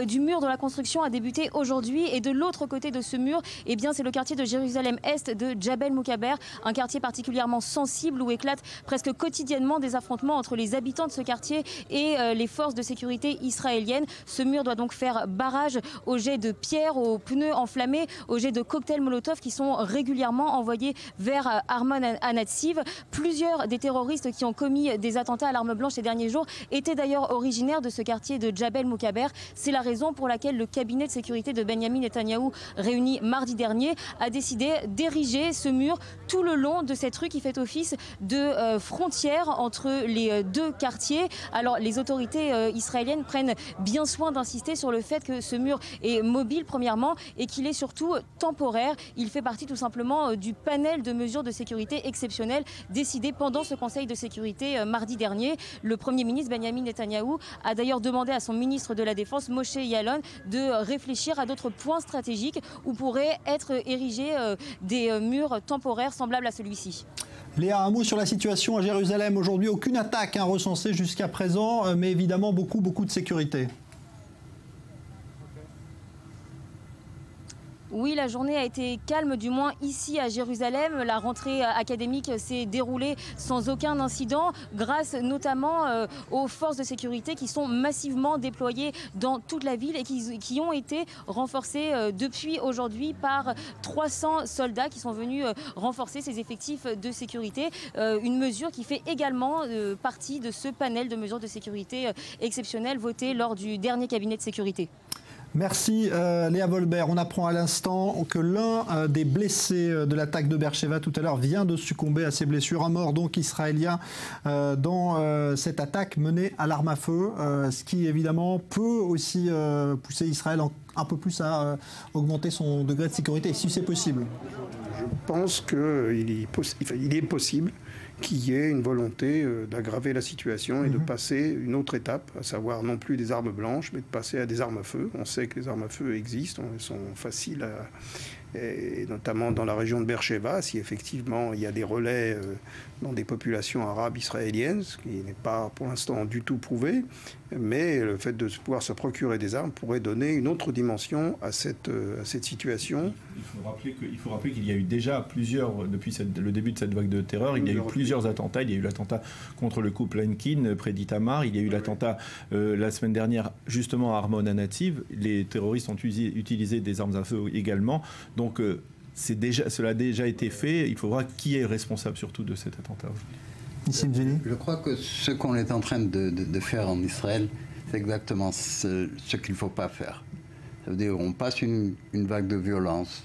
du mur dont la construction a débuté aujourd'hui. Et de l'autre côté de ce mur, c'est le quartier de Jérusalem-Est de Jabal Moukaber, un quartier particulièrement sensible où éclatent presque quotidiennement des affrontements entre les habitants de ce quartier et les forces de sécurité israéliennes. Ce mur doit donc faire barrage aux jets de pierres, aux pneus enflammés, aux jets de cocktails Molotov qui sont régulièrement envoyés vers Armon HaNatziv. Plusieurs des terroristes qui ont commis des attentats à l'arme blanche ces derniers jours étaient d'ailleurs originaires de ce quartier de Jabal Moukaber. C'est la raison pour laquelle le cabinet de sécurité de Benyamin Netanyahou, réuni mardi dernier, a décidé d'ériger ce mur tout le long de cette rue qui fait office de frontière entre les 2 quartiers. Alors les autorités israéliennes prennent bien soin d'insister sur le fait que ce mur est mobile premièrement et qu'il est surtout temporaire. Il fait partie tout simplement du panel de mesures de sécurité exceptionnelles décidées pendant ce Conseil de sécurité mardi dernier. Le Premier ministre Benyamin Netanyahou a d'ailleurs demandé à son ministre de la Défense, Moshe Yaalon, de réfléchir à d'autres points stratégiques où pourraient être érigés des murs temporaires semblables à celui-ci. Léa, un mot sur la situation à Jérusalem aujourd'hui. Aucune attaque recensée jusqu'à présent, mais évidemment beaucoup de sécurité. Oui, la journée a été calme, du moins ici à Jérusalem. La rentrée académique s'est déroulée sans aucun incident, grâce notamment aux forces de sécurité qui sont massivement déployées dans toute la ville et qui ont été renforcées depuis aujourd'hui par 300 soldats qui sont venus renforcer ces effectifs de sécurité. Une mesure qui fait également partie de ce panel de mesures de sécurité exceptionnelles votées lors du dernier cabinet de sécurité. Merci Léa Volbert. On apprend à l'instant que l'un des blessés de l'attaque de Beersheva tout à l'heure vient de succomber à ses blessures. Un mort donc israélien dans cette attaque menée à l'arme à feu, ce qui évidemment peut aussi pousser Israël un peu plus à augmenter son degré de sécurité, si c'est possible. Je pense qu'il est possible qu'il y ait une volonté d'aggraver la situation et de passer une autre étape, à savoir non plus des armes blanches, mais de passer à des armes à feu. On sait que les armes à feu existent, elles sont faciles et notamment dans la région de Beersheva, si effectivement il y a des relais dans des populations arabes israéliennes, ce qui n'est pas pour l'instant du tout prouvé, mais le fait de pouvoir se procurer des armes pourrait donner une autre dimension à cette situation. Il faut rappeler qu'il y a eu déjà depuis le début de cette vague de terreur, il y a eu plusieurs attentats. Il y a eu l'attentat contre le couple Henkin près d'Itamar, il y a eu l'attentat la semaine dernière justement à Armon Nativ. Les terroristes ont utilisé des armes à feu également. Donc cela a déjà été fait. Il faudra qui est responsable surtout de cet attentat. Je crois que ce qu'on est en train de faire en Israël, c'est exactement ce qu'il ne faut pas faire. Ça veut dire qu'on passe une vague de violence.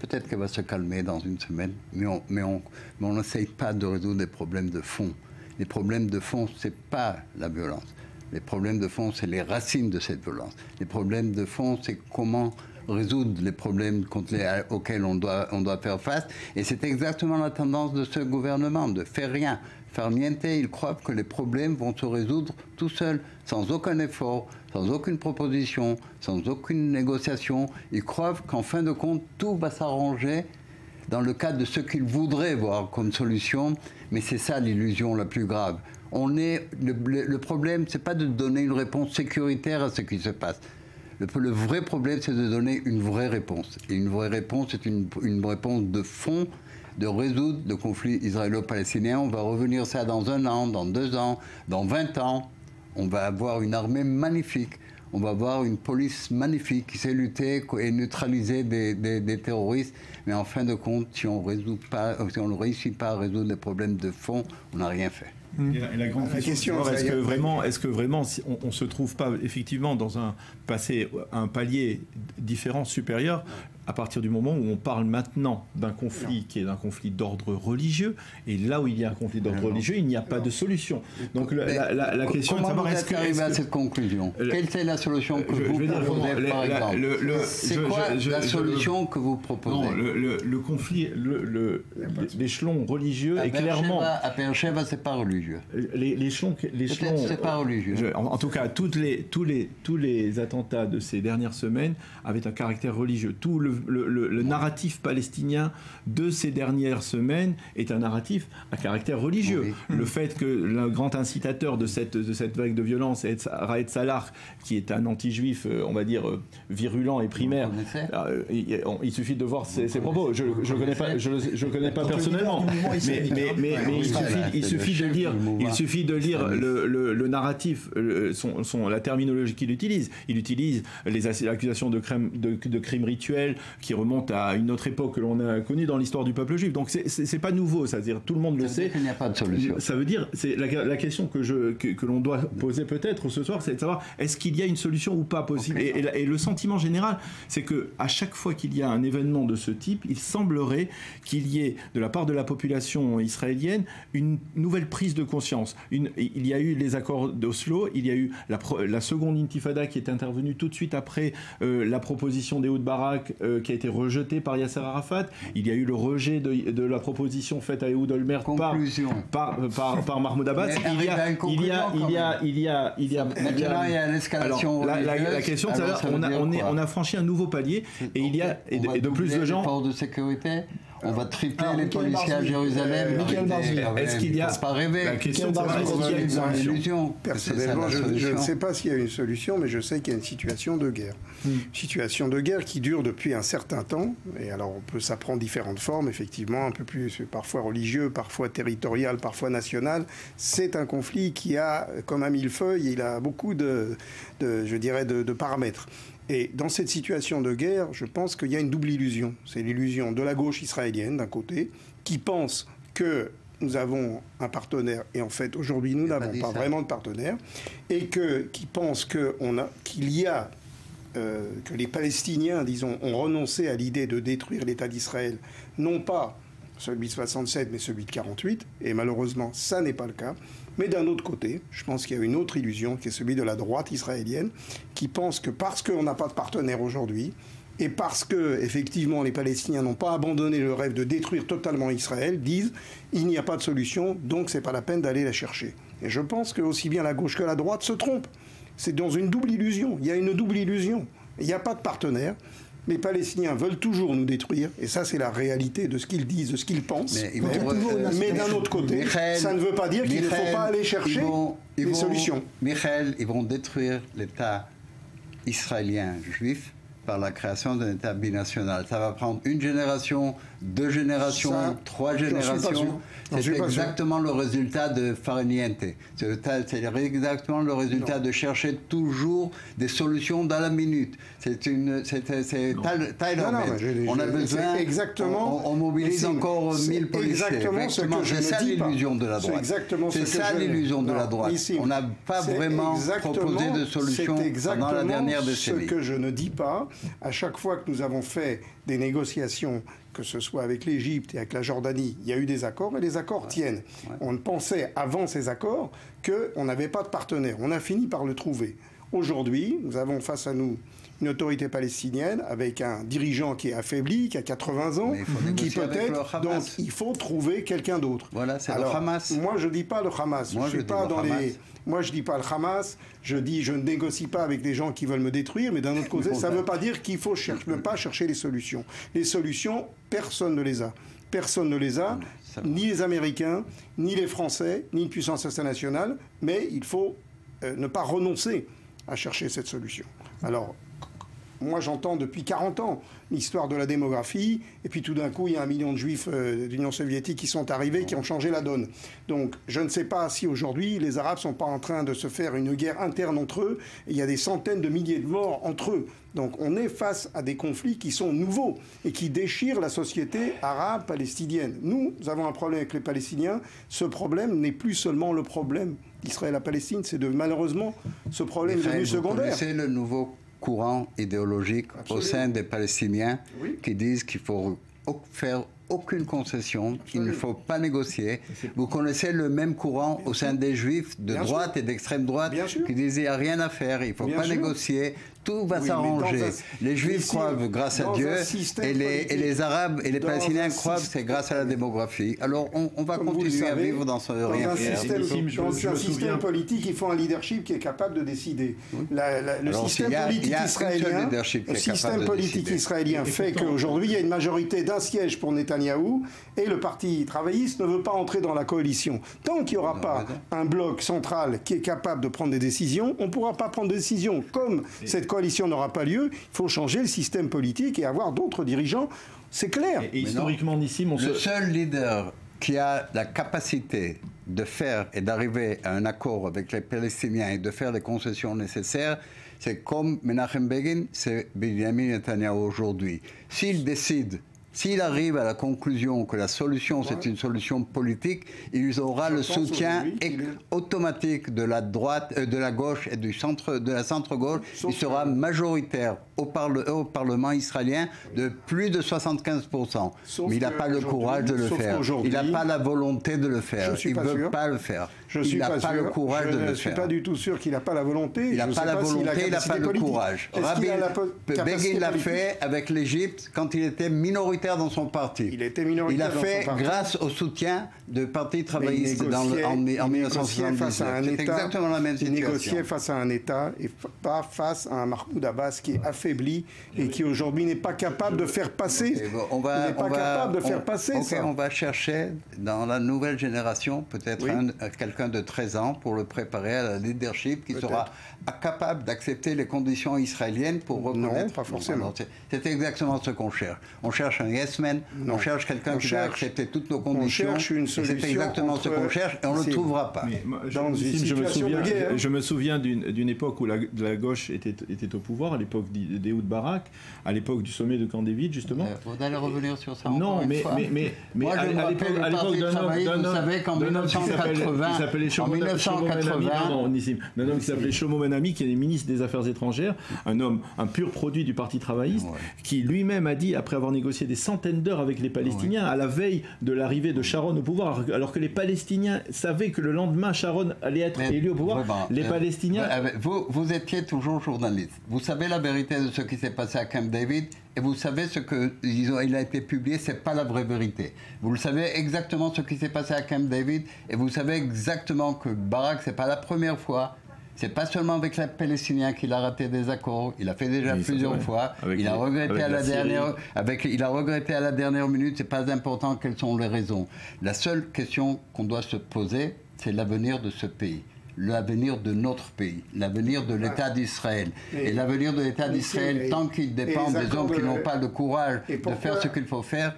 Peut-être qu'elle va se calmer dans une semaine, mais on n'essaye pas de résoudre des problèmes de fond. Les problèmes de fond, ce n'est pas la violence. Les problèmes de fond, c'est les racines de cette violence. Les problèmes de fond, c'est comment résoudre les problèmes auxquels on doit faire face. Et c'est exactement la tendance de ce gouvernement, de faire rien. Faire niente, ils croient que les problèmes vont se résoudre tout seuls, sans aucun effort, sans aucune proposition, sans aucune négociation. Ils croient qu'en fin de compte, tout va s'arranger dans le cadre de ce qu'ils voudraient voir comme solution. Mais c'est ça l'illusion la plus grave. Le problème, c'est pas de donner une réponse sécuritaire à ce qui se passe. Le vrai problème, c'est de donner une vraie réponse. Et une vraie réponse, c'est une réponse de fond, de résoudre le conflit israélo-palestinien. On va revenir ça dans 1 an, dans 2 ans, dans 20 ans. On va avoir une armée magnifique. On va avoir une police magnifique qui sait lutter et neutraliser des terroristes. Mais en fin de compte, si on ne réussit pas à résoudre les problèmes de fond, on n'a rien fait. Et la grande question, est-ce que vraiment si on ne se trouve pas effectivement dans un palier différent, supérieur, à partir du moment où on parle maintenant d'un conflit qui est un conflit d'ordre religieux, et là où il y a un conflit d'ordre religieux, il n'y a pas de solution. Donc la question est de savoir est-ce qu'arriver à cette conclusion. Quelle est la solution que vous proposez, par exemple? C'est quoi la solution que vous proposez? Non, le conflit, l'échelon religieux est clairement... À Beersheva, c'est pas religieux. L'échelon, c'est pas religieux. En tout cas, tous les attentats de ces dernières semaines avaient un caractère religieux. Tout le narratif palestinien de ces dernières semaines est un narratif à caractère religieux. Oui. Le fait que le grand incitateur de cette vague de violence est Raed Salah, qui est un anti-juif, on va dire, virulent et primaire. Il suffit de voir ses propos. Je le connais pas personnellement, mais il suffit de lire le narratif, la terminologie qu'il utilise. Il utilise les accusations de crimes rituels qui remontent à une autre époque que l'on a connue dans l'histoire du peuple juif. Donc c'est pas nouveau, c'est-à-dire tout le monde le sait. Il n'y a pas de solution. Ça veut dire, c'est la question que l'on doit poser peut-être ce soir, c'est de savoir est-ce qu'il y a une solution ou pas possible. Et le sentiment général, c'est que à chaque fois qu'il y a un événement de ce type, il semblerait qu'il y ait de la part de la population israélienne une nouvelle prise de conscience. Il y a eu les accords d'Oslo, il y a eu la seconde intifada qui est intervenue tout de suite après la proposition d'Ehud Barak qui a été rejetée par Yasser Arafat. Il y a eu le rejet de la proposition faite à Ehud Olmert par Mahmoud Abbas. Maintenant, il y a l'escalation. La question, c'est on a franchi un nouveau palier et il y a de plus de gens. De sécurité. On va tripler les policiers à Jérusalem. Est-ce qu'il y a pas rêver? La question, c'est est-ce qu'il y a une solution? Personnellement, je ne sais pas s'il y a une solution, mais je sais qu'il y a une situation de guerre. Une situation de guerre qui dure depuis un certain temps. Et alors, ça prend différentes formes, effectivement, un peu plus parfois religieux, parfois territorial, parfois national. C'est un conflit qui a, comme un millefeuille, il a beaucoup de paramètres. Et dans cette situation de guerre, je pense qu'il y a une double illusion. C'est l'illusion de la gauche israélienne, d'un côté, qui pense que nous avons un partenaire, et en fait, aujourd'hui, nous n'avons pas vraiment de partenaire, et qui pense qu'il y a que les Palestiniens, disons, ont renoncé à l'idée de détruire l'État d'Israël, non pas celui de 67, mais celui de 48, et malheureusement, ça n'est pas le cas. Mais d'un autre côté, je pense qu'il y a une autre illusion, qui est celui de la droite israélienne, qui pense que parce qu'on n'a pas de partenaire aujourd'hui, et parce que, effectivement, les Palestiniens n'ont pas abandonné le rêve de détruire totalement Israël, disent il n'y a pas de solution, donc c'est pas la peine d'aller la chercher. Et je pense que aussi bien la gauche que la droite se trompent. C'est dans une double illusion. Il y a une double illusion. Il n'y a pas de partenaire. Les Palestiniens veulent toujours nous détruire, et ça c'est la réalité de ce qu'ils disent, de ce qu'ils pensent. Mais d'un autre côté, ça ne veut pas dire qu'il ne faut pas aller chercher des solutions. Michael, ils vont détruire l'État israélien juif par la création d'un État binational. Ça va prendre une génération, 2 générations, 3 générations. C'est exactement le résultat de Farniente. C'est exactement le résultat de chercher toujours des solutions dans la minute. C'est on a besoin, on mobilise encore 1000 policiers. C'est ça l'illusion de la droite. C'est ça l'illusion de la droite. On n'a pas vraiment proposé de solution pendant la dernière décennie. Ce que je ne dis pas, à chaque fois que nous avons fait des négociations, que ce soit avec l'Égypte et avec la Jordanie, il y a eu des accords et les accords tiennent. On pensait avant ces accords qu'on n'avait pas de partenaire. On a fini par le trouver. Aujourd'hui, nous avons face à nous une autorité palestinienne avec un dirigeant qui est affaibli, qui a 80 ans, qui peut-être... Donc il faut trouver quelqu'un d'autre. Voilà, c'est le Hamas. Moi, je ne dis pas le Hamas. Moi, je ne dis pas le Hamas. Je dis, je ne négocie pas avec des gens qui veulent me détruire, mais d'un autre côté, ça ne veut pas dire qu'il faut ne pas chercher les solutions. Les solutions, personne ne les a. Personne ne les a, ni les Américains, ni les Français, ni une puissance internationale, mais il faut ne pas renoncer à chercher cette solution. Alors, moi, j'entends depuis 40 ans l'histoire de la démographie, et puis tout d'un coup, il y a 1 million de juifs de l'Union soviétique qui sont arrivés, qui ont changé la donne. Donc, je ne sais pas si aujourd'hui, les Arabes ne sont pas en train de se faire une guerre interne entre eux, et il y a des centaines de milliers de morts entre eux. Donc, on est face à des conflits qui sont nouveaux, et qui déchirent la société arabe palestinienne. Nous avons un problème avec les Palestiniens. Ce problème n'est plus seulement le problème d'Israël à Palestine, c'est malheureusement, ce problème est devenu secondaire. C'est le nouveau courant idéologique au sein des Palestiniens qui disent qu'il faut faire aucune concession, qu'il ne faut pas négocier. Vous connaissez le même courant au sein des Juifs de droite et d'extrême droite qui disent qu'il n'y a rien à faire, il ne faut pas négocier, tout va s'arranger. Les Juifs croient grâce à Dieu et les Arabes et les Palestiniens croient que c'est grâce à la démographie. Alors on va continuer à vivre dans ce rien faire. Dans un système politique, il faut un leadership qui est capable de décider. Le système politique israélien fait qu'aujourd'hui, il y a une majorité d'un siège pour Netanyahou et le parti travailliste ne veut pas entrer dans la coalition. Tant qu'il n'y aura pas un bloc central qui est capable de prendre des décisions, on ne pourra pas prendre des décisions. Comme cette coalition n'aura pas lieu, il faut changer le système politique et avoir d'autres dirigeants. C'est clair. Et historiquement, Nissim, le seul leader qui a la capacité de faire et d'arriver à un accord avec les Palestiniens et de faire les concessions nécessaires, c'est comme Menachem Begin, c'est Benjamin Netanyahu aujourd'hui. S'il arrive à la conclusion que la solution, c'est une solution politique, il aura le soutien automatique de la droite, de la gauche et de la centre-gauche. Il sera majoritaire au Parlement israélien de plus de 75%. Mais il n'a pas le courage de le faire. Il n'a pas la volonté de le faire. Il ne veut pas le faire. Il n'a pas le courage de le faire. Je ne suis pas du tout sûr qu'il n'a pas la volonté. Il n'a pas la volonté, il n'a pas le courage. Begin l'a fait avec l'Égypte quand il était minoritaire dans son parti. Il a fait grâce au soutien du Parti travailliste en 1979. C'est exactement la même situation. Il négociait face à un État et pas face à un Mahmoud Abbas qui est affaibli et qui aujourd'hui n'est pas capable de faire passer. On va chercher dans la nouvelle génération peut-être quelqu'un de 13 ans pour le préparer à la leadership qui sera capable d'accepter les conditions israéliennes pour reconnaître. Non, pas forcément. C'est exactement ce qu'on cherche. On cherche un yes-man, on cherche quelqu'un qui va accepter toutes nos conditions. C'est exactement ce qu'on cherche et on ne le trouvera pas. Je me souviens d'une époque où la gauche était au pouvoir, à l'époque d'Ehud Barak, à l'époque du sommet de Camp David, justement. Vous allez revenir sur ça. Non, mais moi, je me rappelle le Parti travailliste, vous savez qu'en 1980, s'appelait En 1980, qui s'appelait Shlomo Ben-Ami, qui est ministre des Affaires étrangères, un pur produit du Parti travailliste, qui lui-même a dit, après avoir négocié des centaines d'heures avec les Palestiniens, à la veille de l'arrivée de Sharon au pouvoir, alors que les Palestiniens savaient que le lendemain Sharon allait être élu au pouvoir, les Palestiniens... Vous étiez toujours journaliste. Vous savez la vérité de ce qui s'est passé à Camp David, et vous savez ce il a été publié, c'est pas la vraie vérité. Vous le savez exactement ce qui s'est passé à Camp David, et vous savez exactement que Barak, c'est pas la première fois. C'est pas seulement avec les Palestiniens qu'il a raté des accords. Il a fait déjà plusieurs fois. Il a regretté à la dernière minute. C'est pas important quelles sont les raisons. La seule question qu'on doit se poser, c'est l'avenir de ce pays. L'avenir de notre pays, l'avenir de l'État d'Israël. Et l'avenir de l'État d'Israël, tant qu'il dépend des hommes qui n'ont pas le courage de faire ce qu'il faut faire.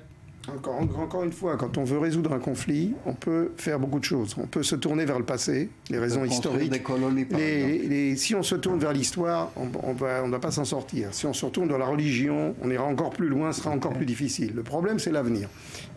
Encore une fois, quand on veut résoudre un conflit, on peut faire beaucoup de choses. On peut se tourner vers le passé, les raisons historiques. Des colonies, si on se tourne vers l'histoire, on ne va pas s'en sortir. Si on se retourne dans la religion, on ira encore plus loin, ce sera encore plus difficile. Le problème, c'est l'avenir.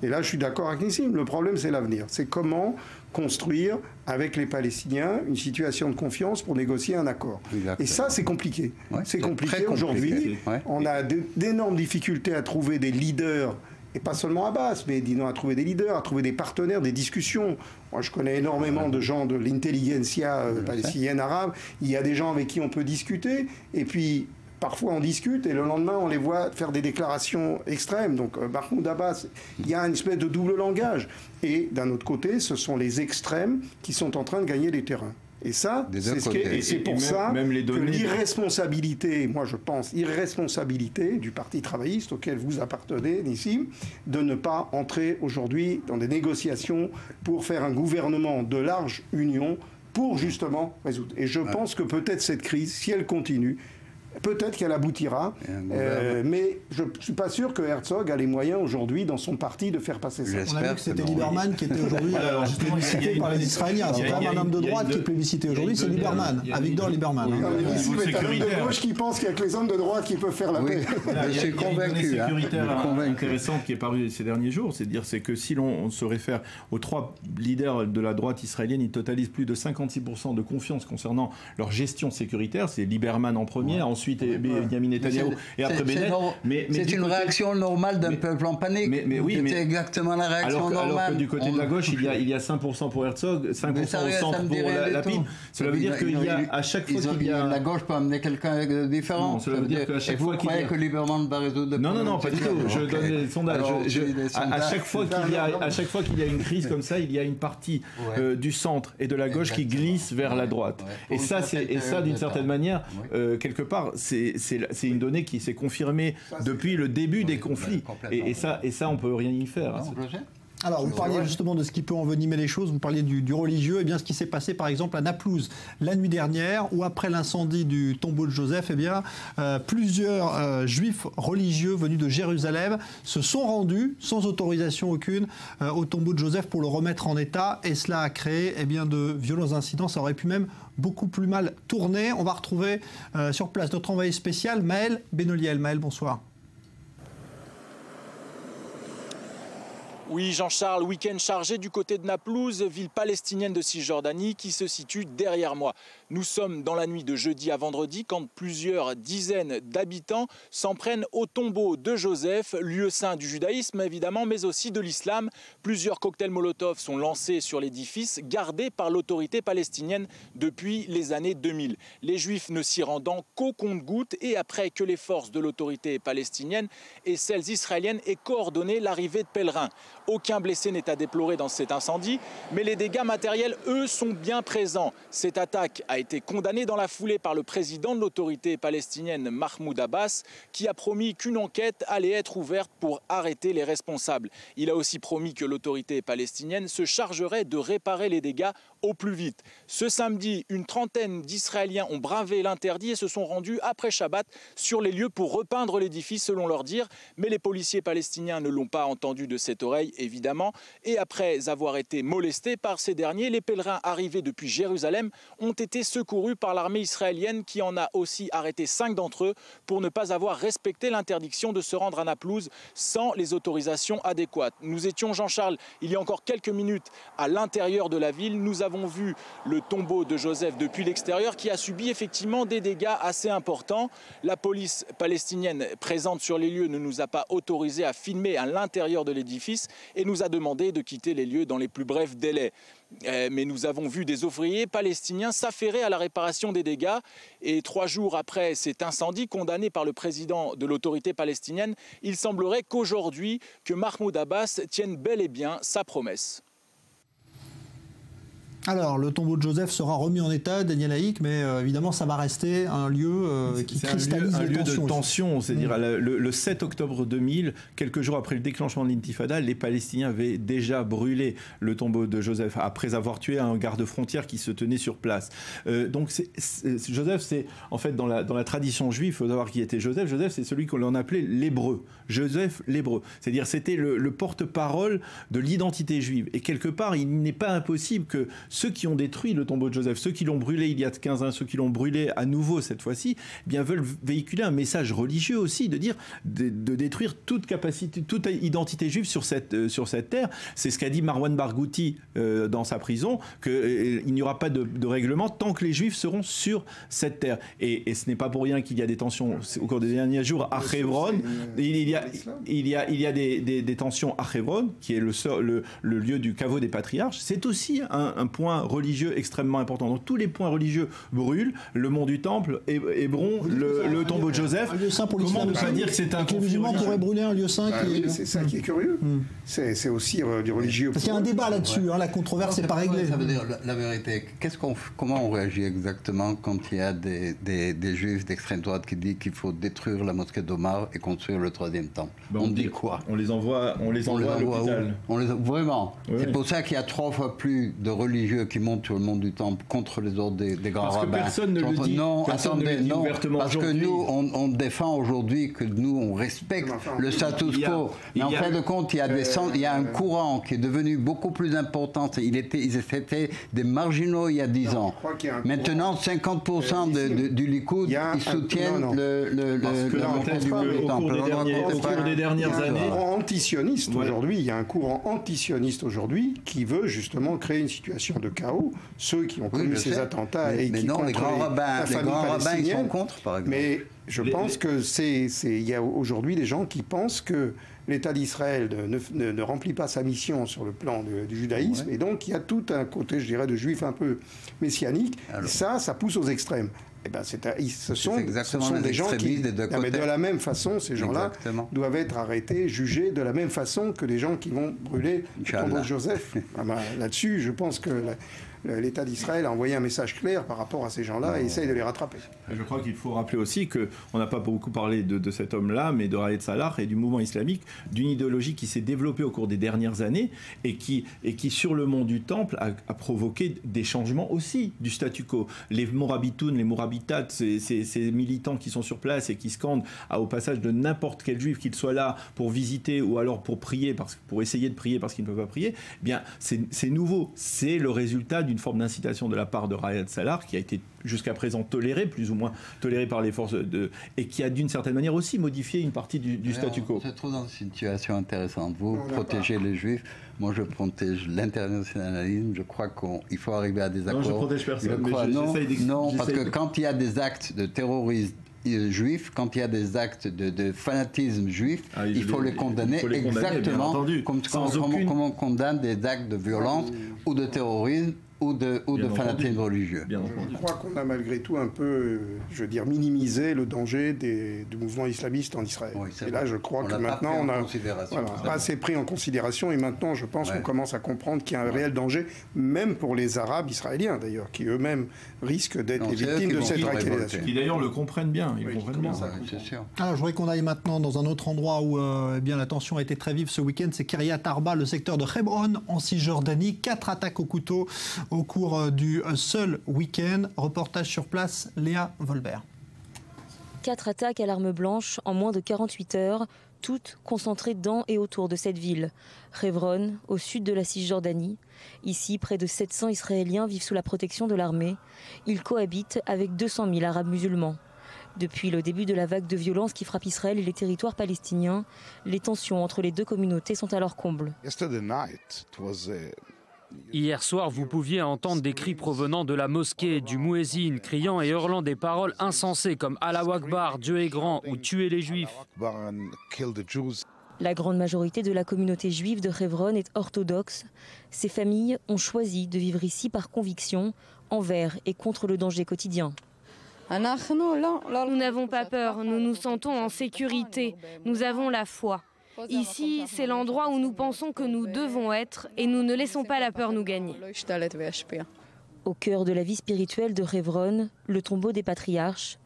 Et là, je suis d'accord avec Nissim, le problème, c'est l'avenir. C'est comment construire avec les Palestiniens une situation de confiance pour négocier un accord. Exactement. Et ça, c'est compliqué. C'est compliqué aujourd'hui. On a d'énormes difficultés à trouver des leaders. Et pas seulement Abbas, mais disons à trouver des leaders, à trouver des partenaires, des discussions. Moi, je connais énormément de gens de l'intelligentsia palestinienne arabe. Il y a des gens avec qui on peut discuter. Et puis, parfois, on discute et le lendemain, on les voit faire des déclarations extrêmes. Donc, Mahmoud Abbas, il y a une espèce de double langage. Et d'un autre côté, ce sont les extrêmes qui sont en train de gagner les terrains. Et ça, c'est pour ça que l'irresponsabilité, moi je pense, irresponsabilité du Parti travailliste auquel vous appartenez, Nissim, de ne pas entrer aujourd'hui dans des négociations pour faire un gouvernement de large union pour justement résoudre. Et je pense que peut-être cette crise, si elle continue, peut-être qu'elle aboutira, mais je ne suis pas sûr que Herzog a les moyens aujourd'hui dans son parti de faire passer ça. On a vu que c'était Lieberman qui était aujourd'hui plébiscité par les Israéliens. C'est vraiment un homme de droite qui est plébiscité aujourd'hui, c'est Lieberman, Avigdor Lieberman. Ici, c'est un homme de gauche qui pense qu'il n'y a que les hommes de droite qui peuvent faire la paix. Je suis convaincu. Il y a une sécuritaire intéressante qui est parue ces derniers jours, c'est que si l'on se réfère aux trois leaders de la droite israélienne, ils totalisent plus de 56% de confiance concernant leur gestion sécuritaire. C'est Lieberman en première, ensuite Benjamin Netanyahu et après Bennett. C'est une réaction normale d'un peuple en panique. C'est exactement la réaction normale. Alors que du côté de la gauche, il y a 5% pour Herzog, 5% au centre pour Lapid. Cela veut dire qu'il y a à chaque fois qu'il y a... La gauche peut amener quelqu'un de différent. Non, cela veut dire qu'à chaque fois qu'il y a... Vous croyez que Lieberman va résoudre le problème? Non, pas du tout. Je donne les sondages. À chaque fois qu'il y a une crise comme ça, il y a une partie du centre et de la gauche qui glisse vers la droite. Et ça, d'une certaine manière, quelque part, c'est une donnée qui s'est confirmée depuis le début des conflits. Et ça, on ne peut rien y faire. Alors, vous parliez justement de ce qui peut envenimer les choses, vous parliez du religieux. Eh bien, ce qui s'est passé, par exemple, à Naplouse, la nuit dernière, où après l'incendie du tombeau de Joseph, eh bien, plusieurs juifs religieux venus de Jérusalem se sont rendus, sans autorisation aucune, au tombeau de Joseph pour le remettre en état. Et cela a créé de violents incidents. Ça aurait pu même beaucoup plus mal tourner. On va retrouver sur place notre envoyé spécial, Maël Benoliel. Maël, bonsoir. Oui, Jean-Charles, week-end chargé du côté de Naplouse, ville palestinienne de Cisjordanie qui se situe derrière moi. Nous sommes dans la nuit de jeudi à vendredi quand plusieurs dizaines d'habitants s'en prennent au tombeau de Joseph, lieu saint du judaïsme évidemment, mais aussi de l'islam. Plusieurs cocktails Molotov sont lancés sur l'édifice, gardé par l'autorité palestinienne depuis les années 2000. Les Juifs ne s'y rendant qu'au compte-gouttes et après que les forces de l'autorité palestinienne et celles israéliennes aient coordonné l'arrivée de pèlerins. Aucun blessé n'est à déplorer dans cet incendie, mais les dégâts matériels, eux, sont bien présents. Cette attaque a été condamnée dans la foulée par le président de l'autorité palestinienne, Mahmoud Abbas, qui a promis qu'une enquête allait être ouverte pour arrêter les responsables. Il a aussi promis que l'autorité palestinienne se chargerait de réparer les dégâts au plus vite. Ce samedi, une trentaine d'Israéliens ont bravé l'interdit et se sont rendus après Shabbat sur les lieux pour repeindre l'édifice selon leur dire. Mais les policiers palestiniens ne l'ont pas entendu de cette oreille, évidemment. Et après avoir été molestés par ces derniers, les pèlerins arrivés depuis Jérusalem ont été secourus par l'armée israélienne qui en a aussi arrêté 5 d'entre eux pour ne pas avoir respecté l'interdiction de se rendre à Naplouse sans les autorisations adéquates. Nous étions, Jean-Charles, il y a encore quelques minutes à l'intérieur de la ville. Nous avons avons vu le tombeau de Joseph depuis l'extérieur qui a subi effectivement des dégâts assez importants. La police palestinienne présente sur les lieux ne nous a pas autorisé à filmer à l'intérieur de l'édifice et nous a demandé de quitter les lieux dans les plus brefs délais. Mais nous avons vu des ouvriers palestiniens s'affairer à la réparation des dégâts. Et 3 jours après cet incendie condamné par le président de l'autorité palestinienne, il semblerait qu'aujourd'hui, que Mahmoud Abbas tienne bel et bien sa promesse. Alors, le tombeau de Joseph sera remis en état, Daniel Haïk, mais évidemment, ça va rester un lieu qui cristallise les tensions. Un lieu de tension, c'est-à-dire le 7 octobre 2000, quelques jours après le déclenchement de l'intifada, les Palestiniens avaient déjà brûlé le tombeau de Joseph après avoir tué un garde-frontière qui se tenait sur place. Donc, Joseph, c'est en fait dans la tradition juive, il faut savoir qui était Joseph. Joseph, c'est celui qu'on appelait l'hébreu. Joseph l'hébreu. C'est-à-dire, c'était le porte-parole de l'identité juive. Et quelque part, il n'est pas impossible que ceux qui ont détruit le tombeau de Joseph, ceux qui l'ont brûlé il y a 15 ans, ceux qui l'ont brûlé à nouveau cette fois-ci, eh bien veulent véhiculer un message religieux aussi, de dire de détruire toute capacité, toute identité juive sur cette terre. C'est ce qu'a dit Marwan Barghouti dans sa prison, qu'il n'y aura pas de règlement tant que les Juifs seront sur cette terre. Et ce n'est pas pour rien qu'il y a des tensions au cours des derniers jours à Hebron. Il y a des tensions à Hebron, qui est le lieu du caveau des patriarches. C'est aussi un point religieux extrêmement important. Donc tous les points religieux brûlent, le mont du Temple, Hébron, le tombeau de Joseph. Un lieu saint pour l'islam. Comment on peut dire que c'est un conflit religieux ? Les musulmans pourraient brûler un lieu saint. C'est ça qui est curieux. C'est aussi du religieux. Parce qu'il y a un débat là-dessus, la controverse n'est pas réglée. Ça veut dire la vérité. Comment on réagit exactement quand il y a des juifs d'extrême droite qui disent qu'il faut détruire la mosquée d'Omar et construire le 3e temple? On dit quoi? On les envoie à l'hôpital. Vraiment. Oui. C'est pour ça qu'il y a 3 fois plus de religieux qui montent sur le mont du Temple contre les ordres des grands rabbins. Parce que personne ne le dit. Non, attendez, non. Parce que nous, on défend aujourd'hui que nous, on respecte le status quo. Mais en fin de compte, il y a un courant qui est devenu beaucoup plus important. Ils étaient des marginaux il y a 10 ans. Maintenant, 50% du Likoud, ils soutiennent la montée du mont du Temple. Au cours des dernières années. Il y a un courant antisioniste aujourd'hui. Il y a un courant antisioniste aujourd'hui qui veut justement créer une situation de chaos. Ceux qui ont commis ces attentats et qui contre les grands rabbins, ils sont contre, par exemple. Mais je pense que il y a aujourd'hui des gens qui pensent que l'État d'Israël ne remplit pas sa mission sur le plan du judaïsme, et donc il y a tout un côté, je dirais, de juif un peu messianique. Et ça pousse aux extrêmes. Eh ben ce sont des gens qui, mais de la même façon, ces gens-là doivent être arrêtés, jugés de la même façon que les gens qui vont brûler le tombeau de Joseph. Là-dessus, je pense que l'État d'Israël a envoyé un message clair par rapport à ces gens-là et essaye de les rattraper. Je crois qu'il faut rappeler aussi qu'on n'a pas beaucoup parlé de cet homme-là, mais de Raed Salah et du mouvement islamique, d'une idéologie qui s'est développée au cours des dernières années et qui sur le mont du Temple, a provoqué des changements aussi du statu quo. Les Morabitoun, les Morabitat, ces militants qui sont sur place et qui scandent au passage de n'importe quel juif, qu'il soit là pour visiter ou alors pour prier, pour essayer de prier parce qu'ils ne peuvent pas prier, eh bien c'est nouveau. C'est le résultat d'une forme d'incitation de la part de Raed Salah qui a été jusqu'à présent tolérée, plus ou moins tolérée par les forces et qui a d'une certaine manière aussi modifié une partie du statu quo. On se trouve dans une situation intéressante. Vous protégez les juifs, moi je protège l'internationalisme. Je crois qu'il faut arriver à des accords. Non, je protège personne. Non, parce que quand il y a des actes de terrorisme juifs, quand il y a des actes de fanatisme juif, il faut les condamner exactement comme on condamne des actes de violence ou de terrorisme ou de fanatisme religieux. Je crois qu'on a malgré tout un peu, je veux dire, minimisé le danger du mouvement islamiste en Israël. Oui, et là, je crois que maintenant, on a pas assez pris en considération et maintenant, je pense qu'on commence à comprendre qu'il y a un réel danger, même pour les Arabes israéliens d'ailleurs, qui eux-mêmes risquent d'être les victimes de cette radicalisation. Qui d'ailleurs le comprennent bien. Ils comprennent bien. C'est sûr. Alors, je voudrais qu'on aille maintenant dans un autre endroit où la tension a été très vive ce week-end, c'est Kiryat Arba, le secteur de Hebron, en Cisjordanie. 4 attaques au couteau au cours du seul week-end. Reportage sur place, Léa Volbert. 4 attaques à l'arme blanche en moins de 48 heures, toutes concentrées dans et autour de cette ville. Hebron, au sud de la Cisjordanie. Ici, près de 700 Israéliens vivent sous la protection de l'armée. Ils cohabitent avec 200 000 Arabes musulmans. Depuis le début de la vague de violence qui frappe Israël et les territoires palestiniens, les tensions entre les deux communautés sont à leur comble. Hier soir, vous pouviez entendre des cris provenant de la mosquée, du muezzin, criant et hurlant des paroles insensées comme Allahu Akbar, Dieu est grand ou tuer les Juifs. La grande majorité de la communauté juive de Hebron est orthodoxe. Ces familles ont choisi de vivre ici par conviction, envers et contre le danger quotidien. Nous n'avons pas peur, nous nous sentons en sécurité, nous avons la foi. Ici, c'est l'endroit où nous pensons que nous devons être et nous ne laissons pas la peur nous gagner. Au cœur de la vie spirituelle de Hebron, le tombeau des patriarches.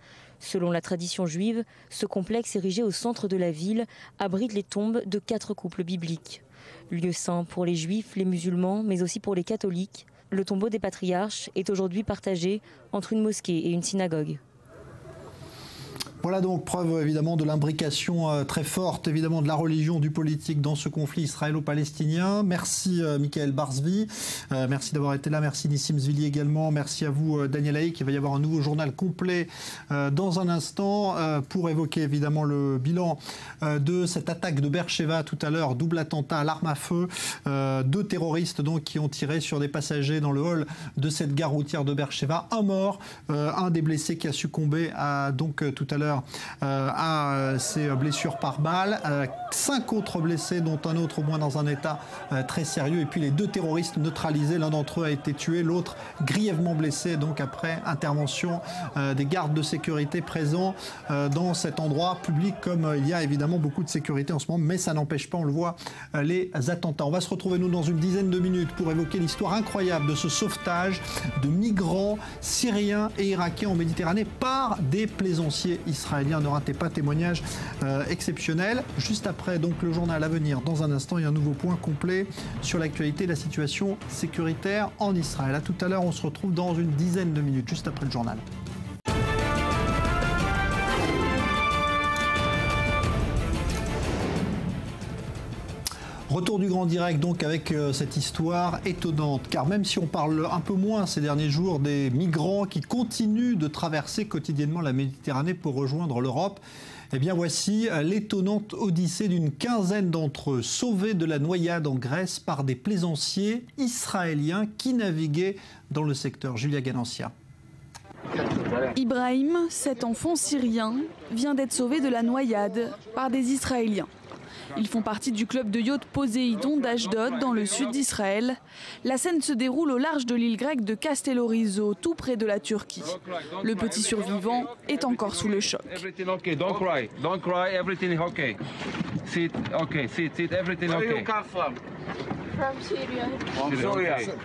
Selon la tradition juive, ce complexe érigé au centre de la ville abrite les tombes de 4 couples bibliques. Lieu saint pour les juifs, les musulmans, mais aussi pour les catholiques, le tombeau des patriarches est aujourd'hui partagé entre une mosquée et une synagogue. Voilà donc preuve évidemment de l'imbrication très forte évidemment de la religion, du politique dans ce conflit israélo-palestinien. Merci Michael Barzvi, merci d'avoir été là, merci Nissim Zvili également, merci à vous Daniel Haïk. Il va y avoir un nouveau journal complet dans un instant pour évoquer évidemment le bilan de cette attaque de Beersheva tout à l'heure, double attentat à l'arme à feu, 2 terroristes donc qui ont tiré sur des passagers dans le hall de cette gare routière de Beersheva, un mort, un des blessés qui a succombé à donc tout à l'heure à ces blessures par balle, 5 autres blessés dont un autre au moins dans un état très sérieux, et puis les 2 terroristes neutralisés, l'un d'entre eux a été tué, l'autre grièvement blessé donc après intervention des gardes de sécurité présents dans cet endroit public, comme il y a évidemment beaucoup de sécurité en ce moment, mais ça n'empêche pas, on le voit, les attentats. On va se retrouver nous dans une dizaine de minutes pour évoquer l'histoire incroyable de ce sauvetage de migrants syriens et irakiens en Méditerranée par des plaisanciers israélien. Ne ratez pas, témoignage exceptionnel. Juste après donc le journal à venir. Dans un instant, il y a un nouveau point complet sur l'actualité et la situation sécuritaire en Israël. À tout à l'heure, on se retrouve dans une dizaine de minutes, juste après le journal. Retour du grand direct donc avec cette histoire étonnante, car même si on parle un peu moins ces derniers jours des migrants qui continuent de traverser quotidiennement la Méditerranée pour rejoindre l'Europe, eh bien voici l'étonnante odyssée d'une quinzaine d'entre eux, sauvés de la noyade en Grèce par des plaisanciers israéliens qui naviguaient dans le secteur. Julia Ganancia. Ibrahim, cet enfant syrien, vient d'être sauvé de la noyade par des Israéliens. Ils font partie du club de yacht Poséidon d'Ashdod, dans le sud d'Israël. La scène se déroule au large de l'île grecque de Castellorizo, tout près de la Turquie. Le petit survivant est encore sous le choc.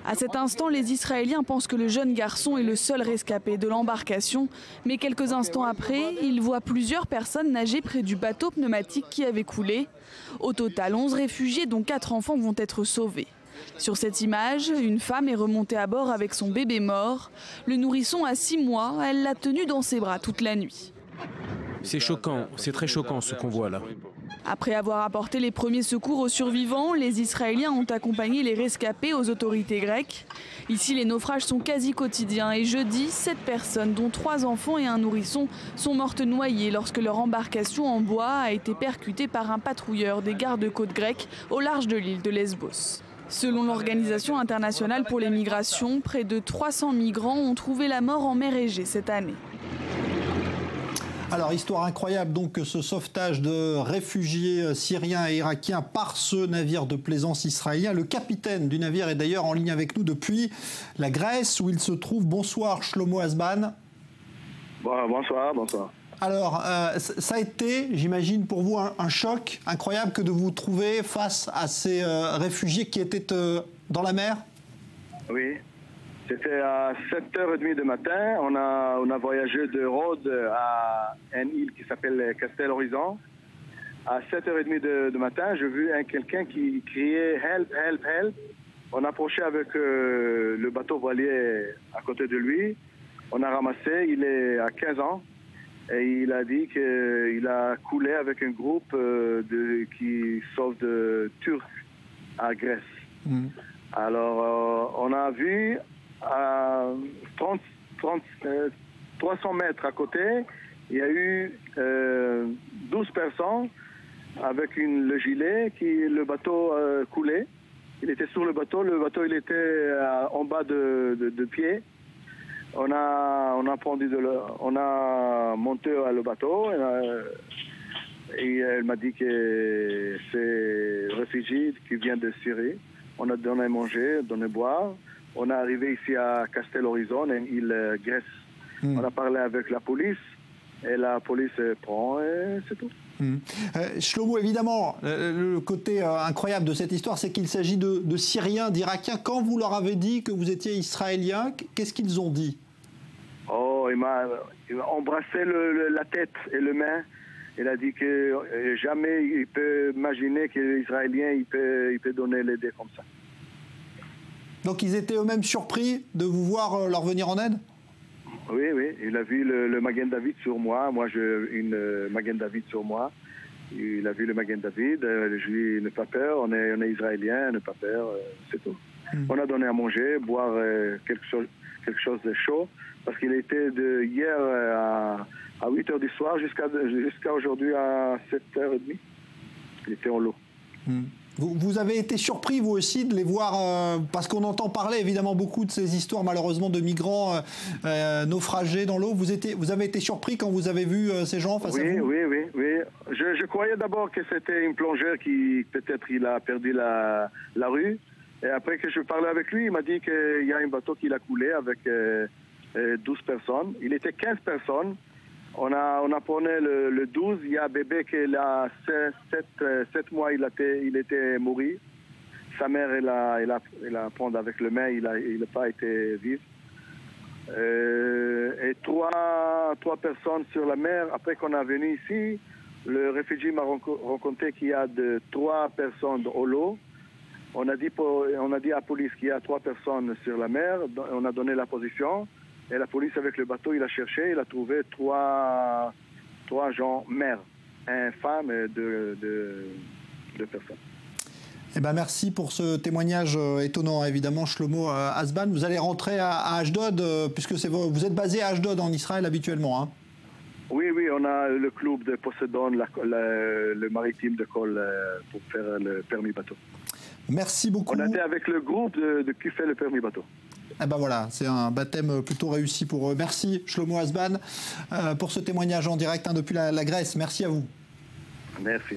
À cet instant, les Israéliens pensent que le jeune garçon est le seul rescapé de l'embarcation. Mais quelques instants après, ils voient plusieurs personnes nager près du bateau pneumatique qui avait coulé. Au total, 11 réfugiés, dont 4 enfants, vont être sauvés. Sur cette image, une femme est remontée à bord avec son bébé mort. Le nourrisson a 6 mois, elle l'a tenu dans ses bras toute la nuit. C'est choquant, c'est très choquant ce qu'on voit là. Après avoir apporté les premiers secours aux survivants, les Israéliens ont accompagné les rescapés aux autorités grecques. Ici, les naufrages sont quasi quotidiens et jeudi, 7 personnes, dont 3 enfants et un nourrisson, sont mortes noyées lorsque leur embarcation en bois a été percutée par un patrouilleur des gardes-côtes grecs au large de l'île de Lesbos. Selon l'Organisation internationale pour les migrations, près de 300 migrants ont trouvé la mort en mer Égée cette année. Alors, histoire incroyable, donc, ce sauvetage de réfugiés syriens et irakiens par ce navire de plaisance israélien. Le capitaine du navire est d'ailleurs en ligne avec nous depuis la Grèce, où il se trouve. Bonsoir, Shlomo Azban. Bonsoir. Alors, ça a été, j'imagine, pour vous un choc incroyable que de vous trouver face à ces réfugiés qui étaient dans la mer? Oui. C'était à 7h30 du matin. On a voyagé de Rhodes à une île qui s'appelle Castellorizo. À 7h30 du matin, j'ai vu quelqu'un qui criait « Help, help, help ». On a approché avec le bateau voilier à côté de lui. On a ramassé, il est à 15 ans. Et il a dit qu'il a coulé avec un groupe qui sauve de Turcs à Grèce. Alors, on a vu à 300 mètres à côté, il y a eu 12 personnes avec le gilet le bateau coulait. Il était sur le bateau il était en bas de pied. On a monté le bateau et elle m'a dit que c'est réfugié qui vient de Syrie. On a donné à manger, donné à boire. On est arrivé ici à Castel-Horizon, une île Grèce. On a parlé avec la police et la police prend et c'est tout. Shlomo, évidemment, le côté incroyable de cette histoire, c'est qu'il s'agit de Syriens, d'Irakiens. Quand vous leur avez dit que vous étiez Israélien, qu'est-ce qu'ils ont dit? Oh, il m'a embrassé la tête et le main. Il a dit que jamais il peut imaginer que l'Israélien il peut donner l'aider comme ça. Donc ils étaient eux-mêmes surpris de vous voir leur venir en aide? Oui, il a vu le Magen David sur moi. Moi, j'ai une Magen David sur moi. Il a vu le Magen David. Je lui ai dit, n'aie pas peur, on est Israélien, n'aie pas peur, c'est tout. On a donné à manger, boire quelque chose de chaud, parce qu'il était de hier à 8h du soir jusqu'à aujourd'hui à 7h30. Il était en l'eau. Vous avez été surpris, vous aussi, de les voir, parce qu'on entend parler évidemment beaucoup de ces histoires, malheureusement, de migrants naufragés dans l'eau. Vous avez été surpris quand vous avez vu ces gens face à vous? Oui. Je croyais d'abord que c'était une plongeur qui, peut-être, il a perdu la rue. Et après que je parlais avec lui, il m'a dit qu'il y a un bateau qui a coulé avec 12 personnes. Il était 15 personnes. On a pris le 12, il y a un bébé qui a 7 mois, il était mort. Sa mère, elle a pris avec le main, il n'a pas été vif. Et trois personnes sur la mer. Après qu'on est venu ici, le réfugié m'a raconté qu'il y a 3 personnes au lot. On a dit à la police qu'il y a 3 personnes sur la mer. On a donné la position. Et la police, avec le bateau, il a cherché, il a trouvé 3 gens, mères, une femme et deux personnes. Eh ben merci pour ce témoignage étonnant, évidemment, Shlomo Asban. Vous allez rentrer à Ashdod, puisque vous êtes basé à Ashdod, en Israël, habituellement, hein? Oui, on a le club de Poseidon, le maritime de Col, pour faire le permis bateau. Merci beaucoup. On était avec le groupe qui fait le permis bateau. Eh ben voilà, c'est un baptême plutôt réussi pour eux. Merci Shlomo Asban pour ce témoignage en direct depuis la Grèce. Merci à vous. Merci.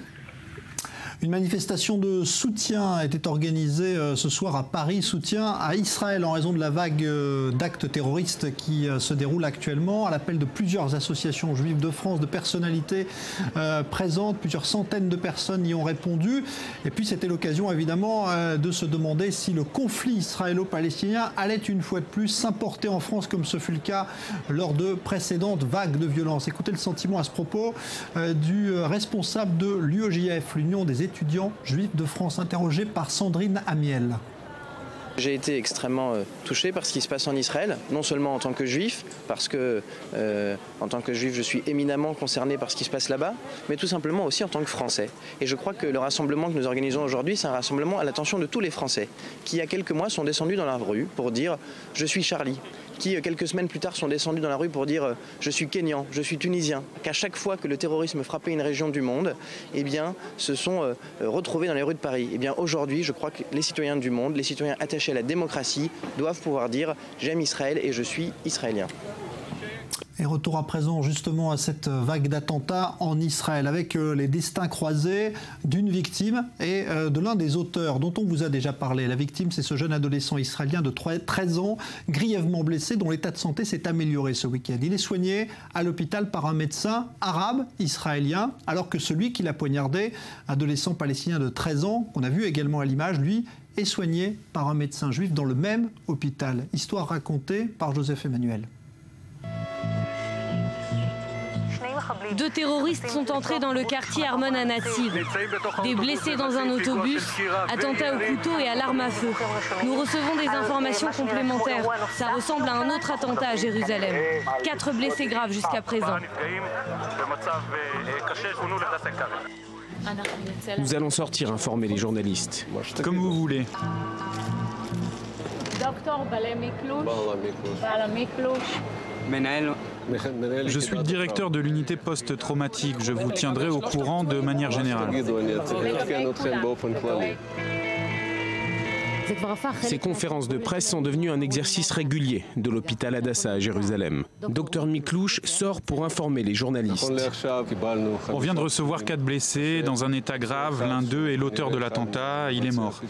Une manifestation de soutien était organisée ce soir à Paris, soutien à Israël en raison de la vague d'actes terroristes qui se déroule actuellement. À l'appel de plusieurs associations juives de France, de personnalités présentes, plusieurs centaines de personnes y ont répondu. Et puis c'était l'occasion évidemment de se demander si le conflit israélo-palestinien allait une fois de plus s'importer en France comme ce fut le cas lors de précédentes vagues de violence. Écoutez le sentiment à ce propos du responsable de l'UEJF, l'Union des étudiants juifs de France, interrogé par Sandrine Amiel. J'ai été extrêmement touché par ce qui se passe en Israël, non seulement en tant que juif, parce que en tant que juif je suis éminemment concerné par ce qui se passe là-bas, mais tout simplement aussi en tant que Français. Et je crois que le rassemblement que nous organisons aujourd'hui, c'est un rassemblement à l'attention de tous les Français, qui il y a quelques mois sont descendus dans la rue pour dire « je suis Charlie », qui quelques semaines plus tard sont descendus dans la rue pour dire « je suis Kényan, je suis Tunisien », qu'à chaque fois que le terrorisme frappait une région du monde, eh bien, se sont retrouvés dans les rues de Paris. Eh bien, aujourd'hui, je crois que les citoyens du monde, les citoyens attachés à la démocratie, doivent pouvoir dire « j'aime Israël et je suis israélien ». Et retour à présent justement à cette vague d'attentats en Israël avec les destins croisés d'une victime et de l'un des auteurs dont on vous a déjà parlé. La victime, c'est ce jeune adolescent israélien de 13 ans, grièvement blessé, dont l'état de santé s'est amélioré ce week-end. Il est soigné à l'hôpital par un médecin arabe israélien, alors que celui qui l'a poignardé, adolescent palestinien de 13 ans, qu'on a vu également à l'image, lui, est soigné par un médecin juif dans le même hôpital. Histoire racontée par Joseph Emmanuel. 2 terroristes sont entrés dans le quartier Armon à Nativ. Des blessés dans un autobus, attentat au couteau et à l'arme à feu. Nous recevons des informations complémentaires. Ça ressemble à un autre attentat à Jérusalem. 4 blessés graves jusqu'à présent. Nous allons sortir informer les journalistes. Comme vous voulez. Je suis le directeur de l'unité post-traumatique. Je vous tiendrai au courant de manière générale. Ces conférences de presse sont devenues un exercice régulier de l'hôpital Hadassah à Jérusalem. Dr Miklouch sort pour informer les journalistes. On vient de recevoir 4 blessés dans un état grave. L'un d'eux est l'auteur de l'attentat. Il est mort.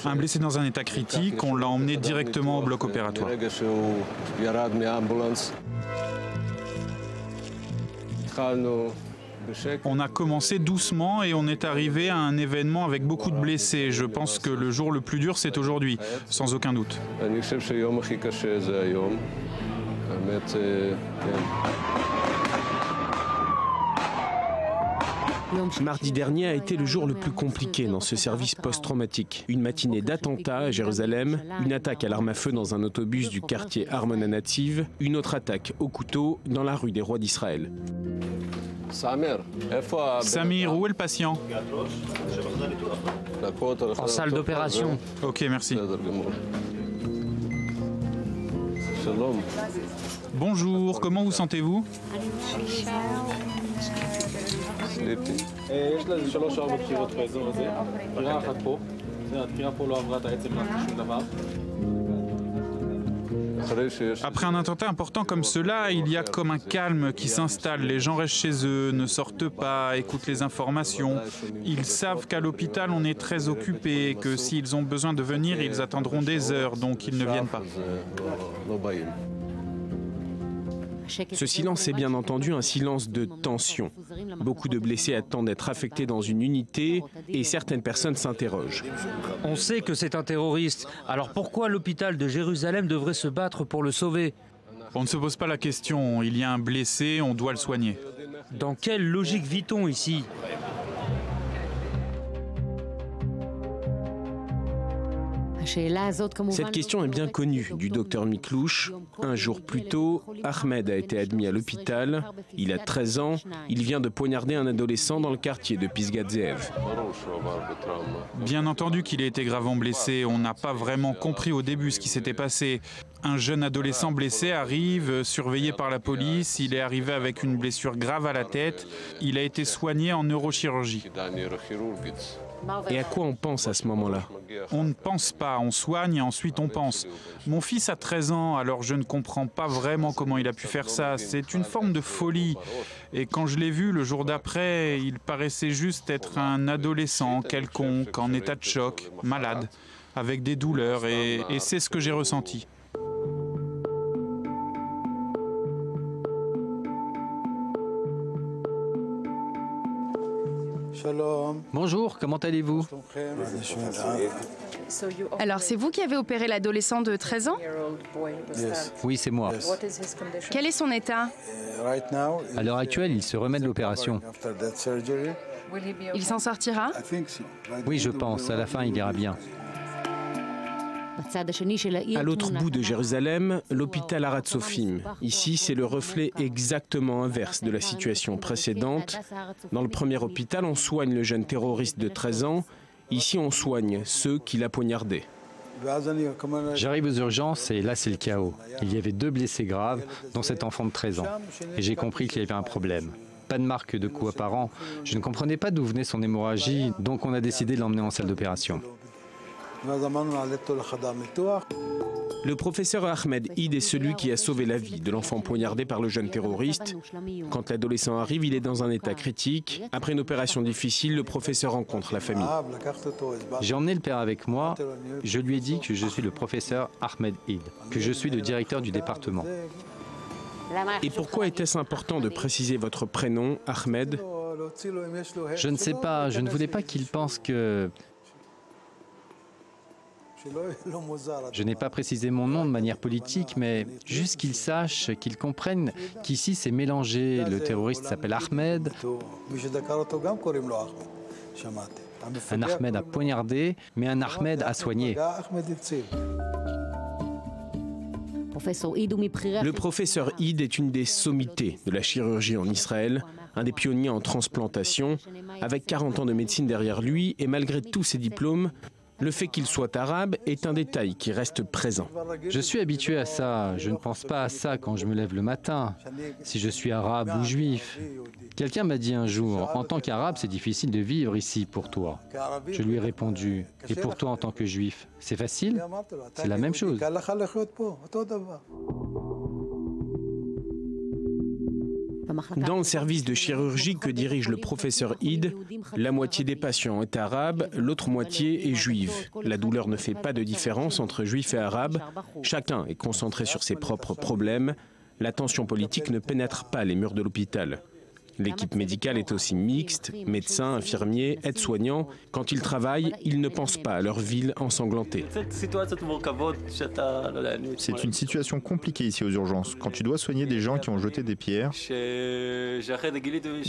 Un blessé dans un état critique, on l'a emmené directement au bloc opératoire. On a commencé doucement et on est arrivé à un événement avec beaucoup de blessés. Je pense que le jour le plus dur, c'est aujourd'hui, sans aucun doute. Mardi dernier a été le jour le plus compliqué dans ce service post-traumatique. Une matinée d'attentats à Jérusalem, une attaque à l'arme à feu dans un autobus du quartier Armon HaNativ, une autre attaque au couteau dans la rue des Rois d'Israël. Samir, où est le patient? En salle d'opération. Ok, merci. Bonjour, comment vous sentez-vous? Après un attentat important comme cela, il y a comme un calme qui s'installe. Les gens restent chez eux, ne sortent pas, écoutent les informations. Ils savent qu'à l'hôpital, on est très occupé, que s'ils ont besoin de venir, ils attendront des heures, donc ils ne viennent pas. Ce silence est bien entendu un silence de tension. Beaucoup de blessés attendent d'être affectés dans une unité et certaines personnes s'interrogent. On sait que c'est un terroriste, alors pourquoi l'hôpital de Jérusalem devrait se battre pour le sauver? On ne se pose pas la question, il y a un blessé, on doit le soigner. Dans quelle logique vit-on ici? Cette question est bien connue du docteur Miklouch. Un jour plus tôt, Ahmed a été admis à l'hôpital. Il a 13 ans. Il vient de poignarder un adolescent dans le quartier de Pisgat Ze'ev. Bien entendu qu'il a été gravement blessé. On n'a pas vraiment compris au début ce qui s'était passé. Un jeune adolescent blessé arrive, surveillé par la police. Il est arrivé avec une blessure grave à la tête. Il a été soigné en neurochirurgie. Et à quoi on pense à ce moment-là? On ne pense pas, on soigne et ensuite on pense. Mon fils a 13 ans, alors je ne comprends pas vraiment comment il a pu faire ça. C'est une forme de folie. Et quand je l'ai vu le jour d'après, il paraissait juste être un adolescent quelconque, en état de choc, malade, avec des douleurs, et c'est ce que j'ai ressenti. Bonjour, comment allez-vous? Alors, c'est vous qui avez opéré l'adolescent de 13 ans? Oui, c'est moi. Quel est son état? À l'heure actuelle, il se remet de l'opération. Il s'en sortira? Oui, je pense. À la fin, il ira bien. À l'autre bout de Jérusalem, l'hôpital Arad Sofim. Ici, c'est le reflet exactement inverse de la situation précédente. Dans le premier hôpital, on soigne le jeune terroriste de 13 ans. Ici, on soigne ceux qui l'a poignardé. J'arrive aux urgences et là, c'est le chaos. Il y avait 2 blessés graves, dont cet enfant de 13 ans. Et j'ai compris qu'il y avait un problème. Pas de marque de coups apparents. Je ne comprenais pas d'où venait son hémorragie, donc on a décidé de l'emmener en salle d'opération. Le professeur Ahmed Eid est celui qui a sauvé la vie de l'enfant poignardé par le jeune terroriste. Quand l'adolescent arrive, il est dans un état critique. Après une opération difficile, le professeur rencontre la famille. J'ai emmené le père avec moi. Je lui ai dit que je suis le professeur Ahmed Eid, que je suis le directeur du département. Et pourquoi était-ce important de préciser votre prénom, Ahmed? Je ne sais pas, je ne voulais pas qu'il pense que... Je n'ai pas précisé mon nom de manière politique, mais juste qu'il sache, qu'il comprenne qu'ici c'est mélangé. Le terroriste s'appelle Ahmed. Un Ahmed a poignardé, mais un Ahmed a soigné. Le professeur Eid est une des sommités de la chirurgie en Israël, un des pionniers en transplantation. Avec 40 ans de médecine derrière lui, et malgré tous ses diplômes, Le fait qu'il soit arabe est un détail qui reste présent. Je suis habitué à ça. Je ne pense pas à ça quand je me lève le matin, si je suis arabe ou juif. Quelqu'un m'a dit un jour, en tant qu'arabe, c'est difficile de vivre ici pour toi. Je lui ai répondu, et pour toi en tant que juif, c'est facile? C'est la même chose. Dans le service de chirurgie que dirige le professeur Id, la moitié des patients est arabe, l'autre moitié est juive. La douleur ne fait pas de différence entre juifs et arabes. Chacun est concentré sur ses propres problèmes. La tension politique ne pénètre pas les murs de l'hôpital. L'équipe médicale est aussi mixte, médecins, infirmiers, aides-soignants. Quand ils travaillent, ils ne pensent pas à leur ville ensanglantée. C'est une situation compliquée ici aux urgences, quand tu dois soigner des gens qui ont jeté des pierres, et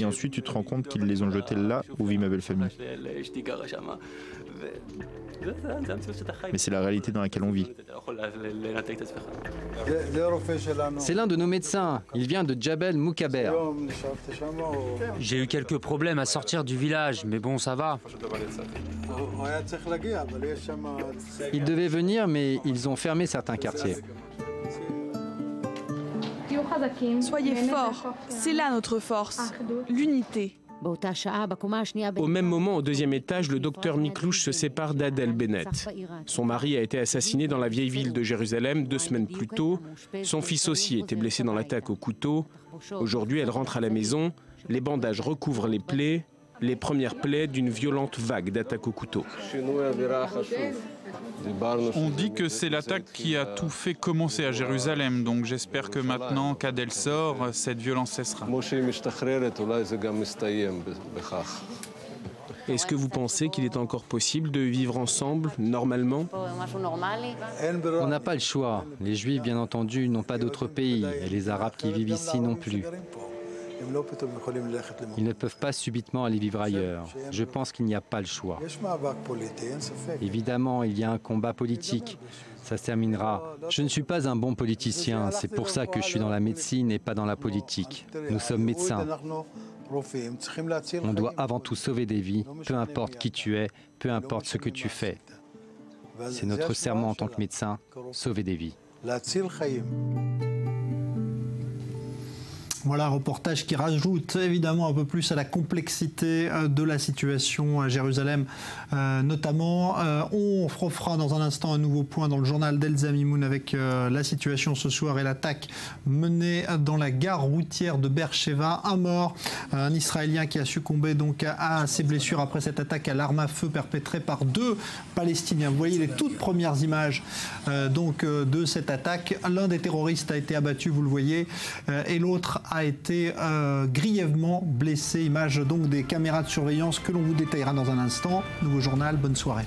ensuite tu te rends compte qu'ils les ont jetés là où vit ma belle famille. Mais c'est la réalité dans laquelle on vit. C'est l'un de nos médecins. Il vient de Jabel Moukaber. J'ai eu quelques problèmes à sortir du village, mais bon, ça va. Ils devaient venir, mais ils ont fermé certains quartiers. Soyez forts, c'est là notre force, l'unité. Au même moment, au deuxième étage, le docteur Miklouche se sépare d'Adel Bennett. Son mari a été assassiné dans la vieille ville de Jérusalem 2 semaines plus tôt. Son fils aussi était blessé dans l'attaque au couteau. Aujourd'hui, elle rentre à la maison. Les bandages recouvrent les plaies, les premières plaies d'une violente vague d'attaques au couteau. On dit que c'est l'attaque qui a tout fait commencer à Jérusalem, donc j'espère que maintenant qu'Adel sort, cette violence cessera. Est-ce que vous pensez qu'il est encore possible de vivre ensemble, normalement? On n'a pas le choix. Les Juifs, bien entendu, n'ont pas d'autre pays, et les Arabes qui vivent ici non plus. Ils ne peuvent pas subitement aller vivre ailleurs. Je pense qu'il n'y a pas le choix. Évidemment, il y a un combat politique. Ça se terminera. Je ne suis pas un bon politicien. C'est pour ça que je suis dans la médecine et pas dans la politique. Nous sommes médecins. On doit avant tout sauver des vies, peu importe qui tu es, peu importe ce que tu fais. C'est notre serment en tant que médecin, sauver des vies. Voilà un reportage qui rajoute évidemment un peu plus à la complexité de la situation à Jérusalem notamment. On refera dans un instant un nouveau point dans le journal d'Elsa Mimoun avec la situation ce soir et l'attaque menée dans la gare routière de Beersheva. Un mort, un Israélien qui a succombé donc à ses blessures après cette attaque à l'arme à feu perpétrée par 2 Palestiniens. Vous voyez les toutes premières images de cette attaque. L'un des terroristes a été abattu, vous le voyez, et l'autre a été grièvement blessé. Image donc des caméras de surveillance que l'on vous détaillera dans un instant. Nouveau journal, bonne soirée.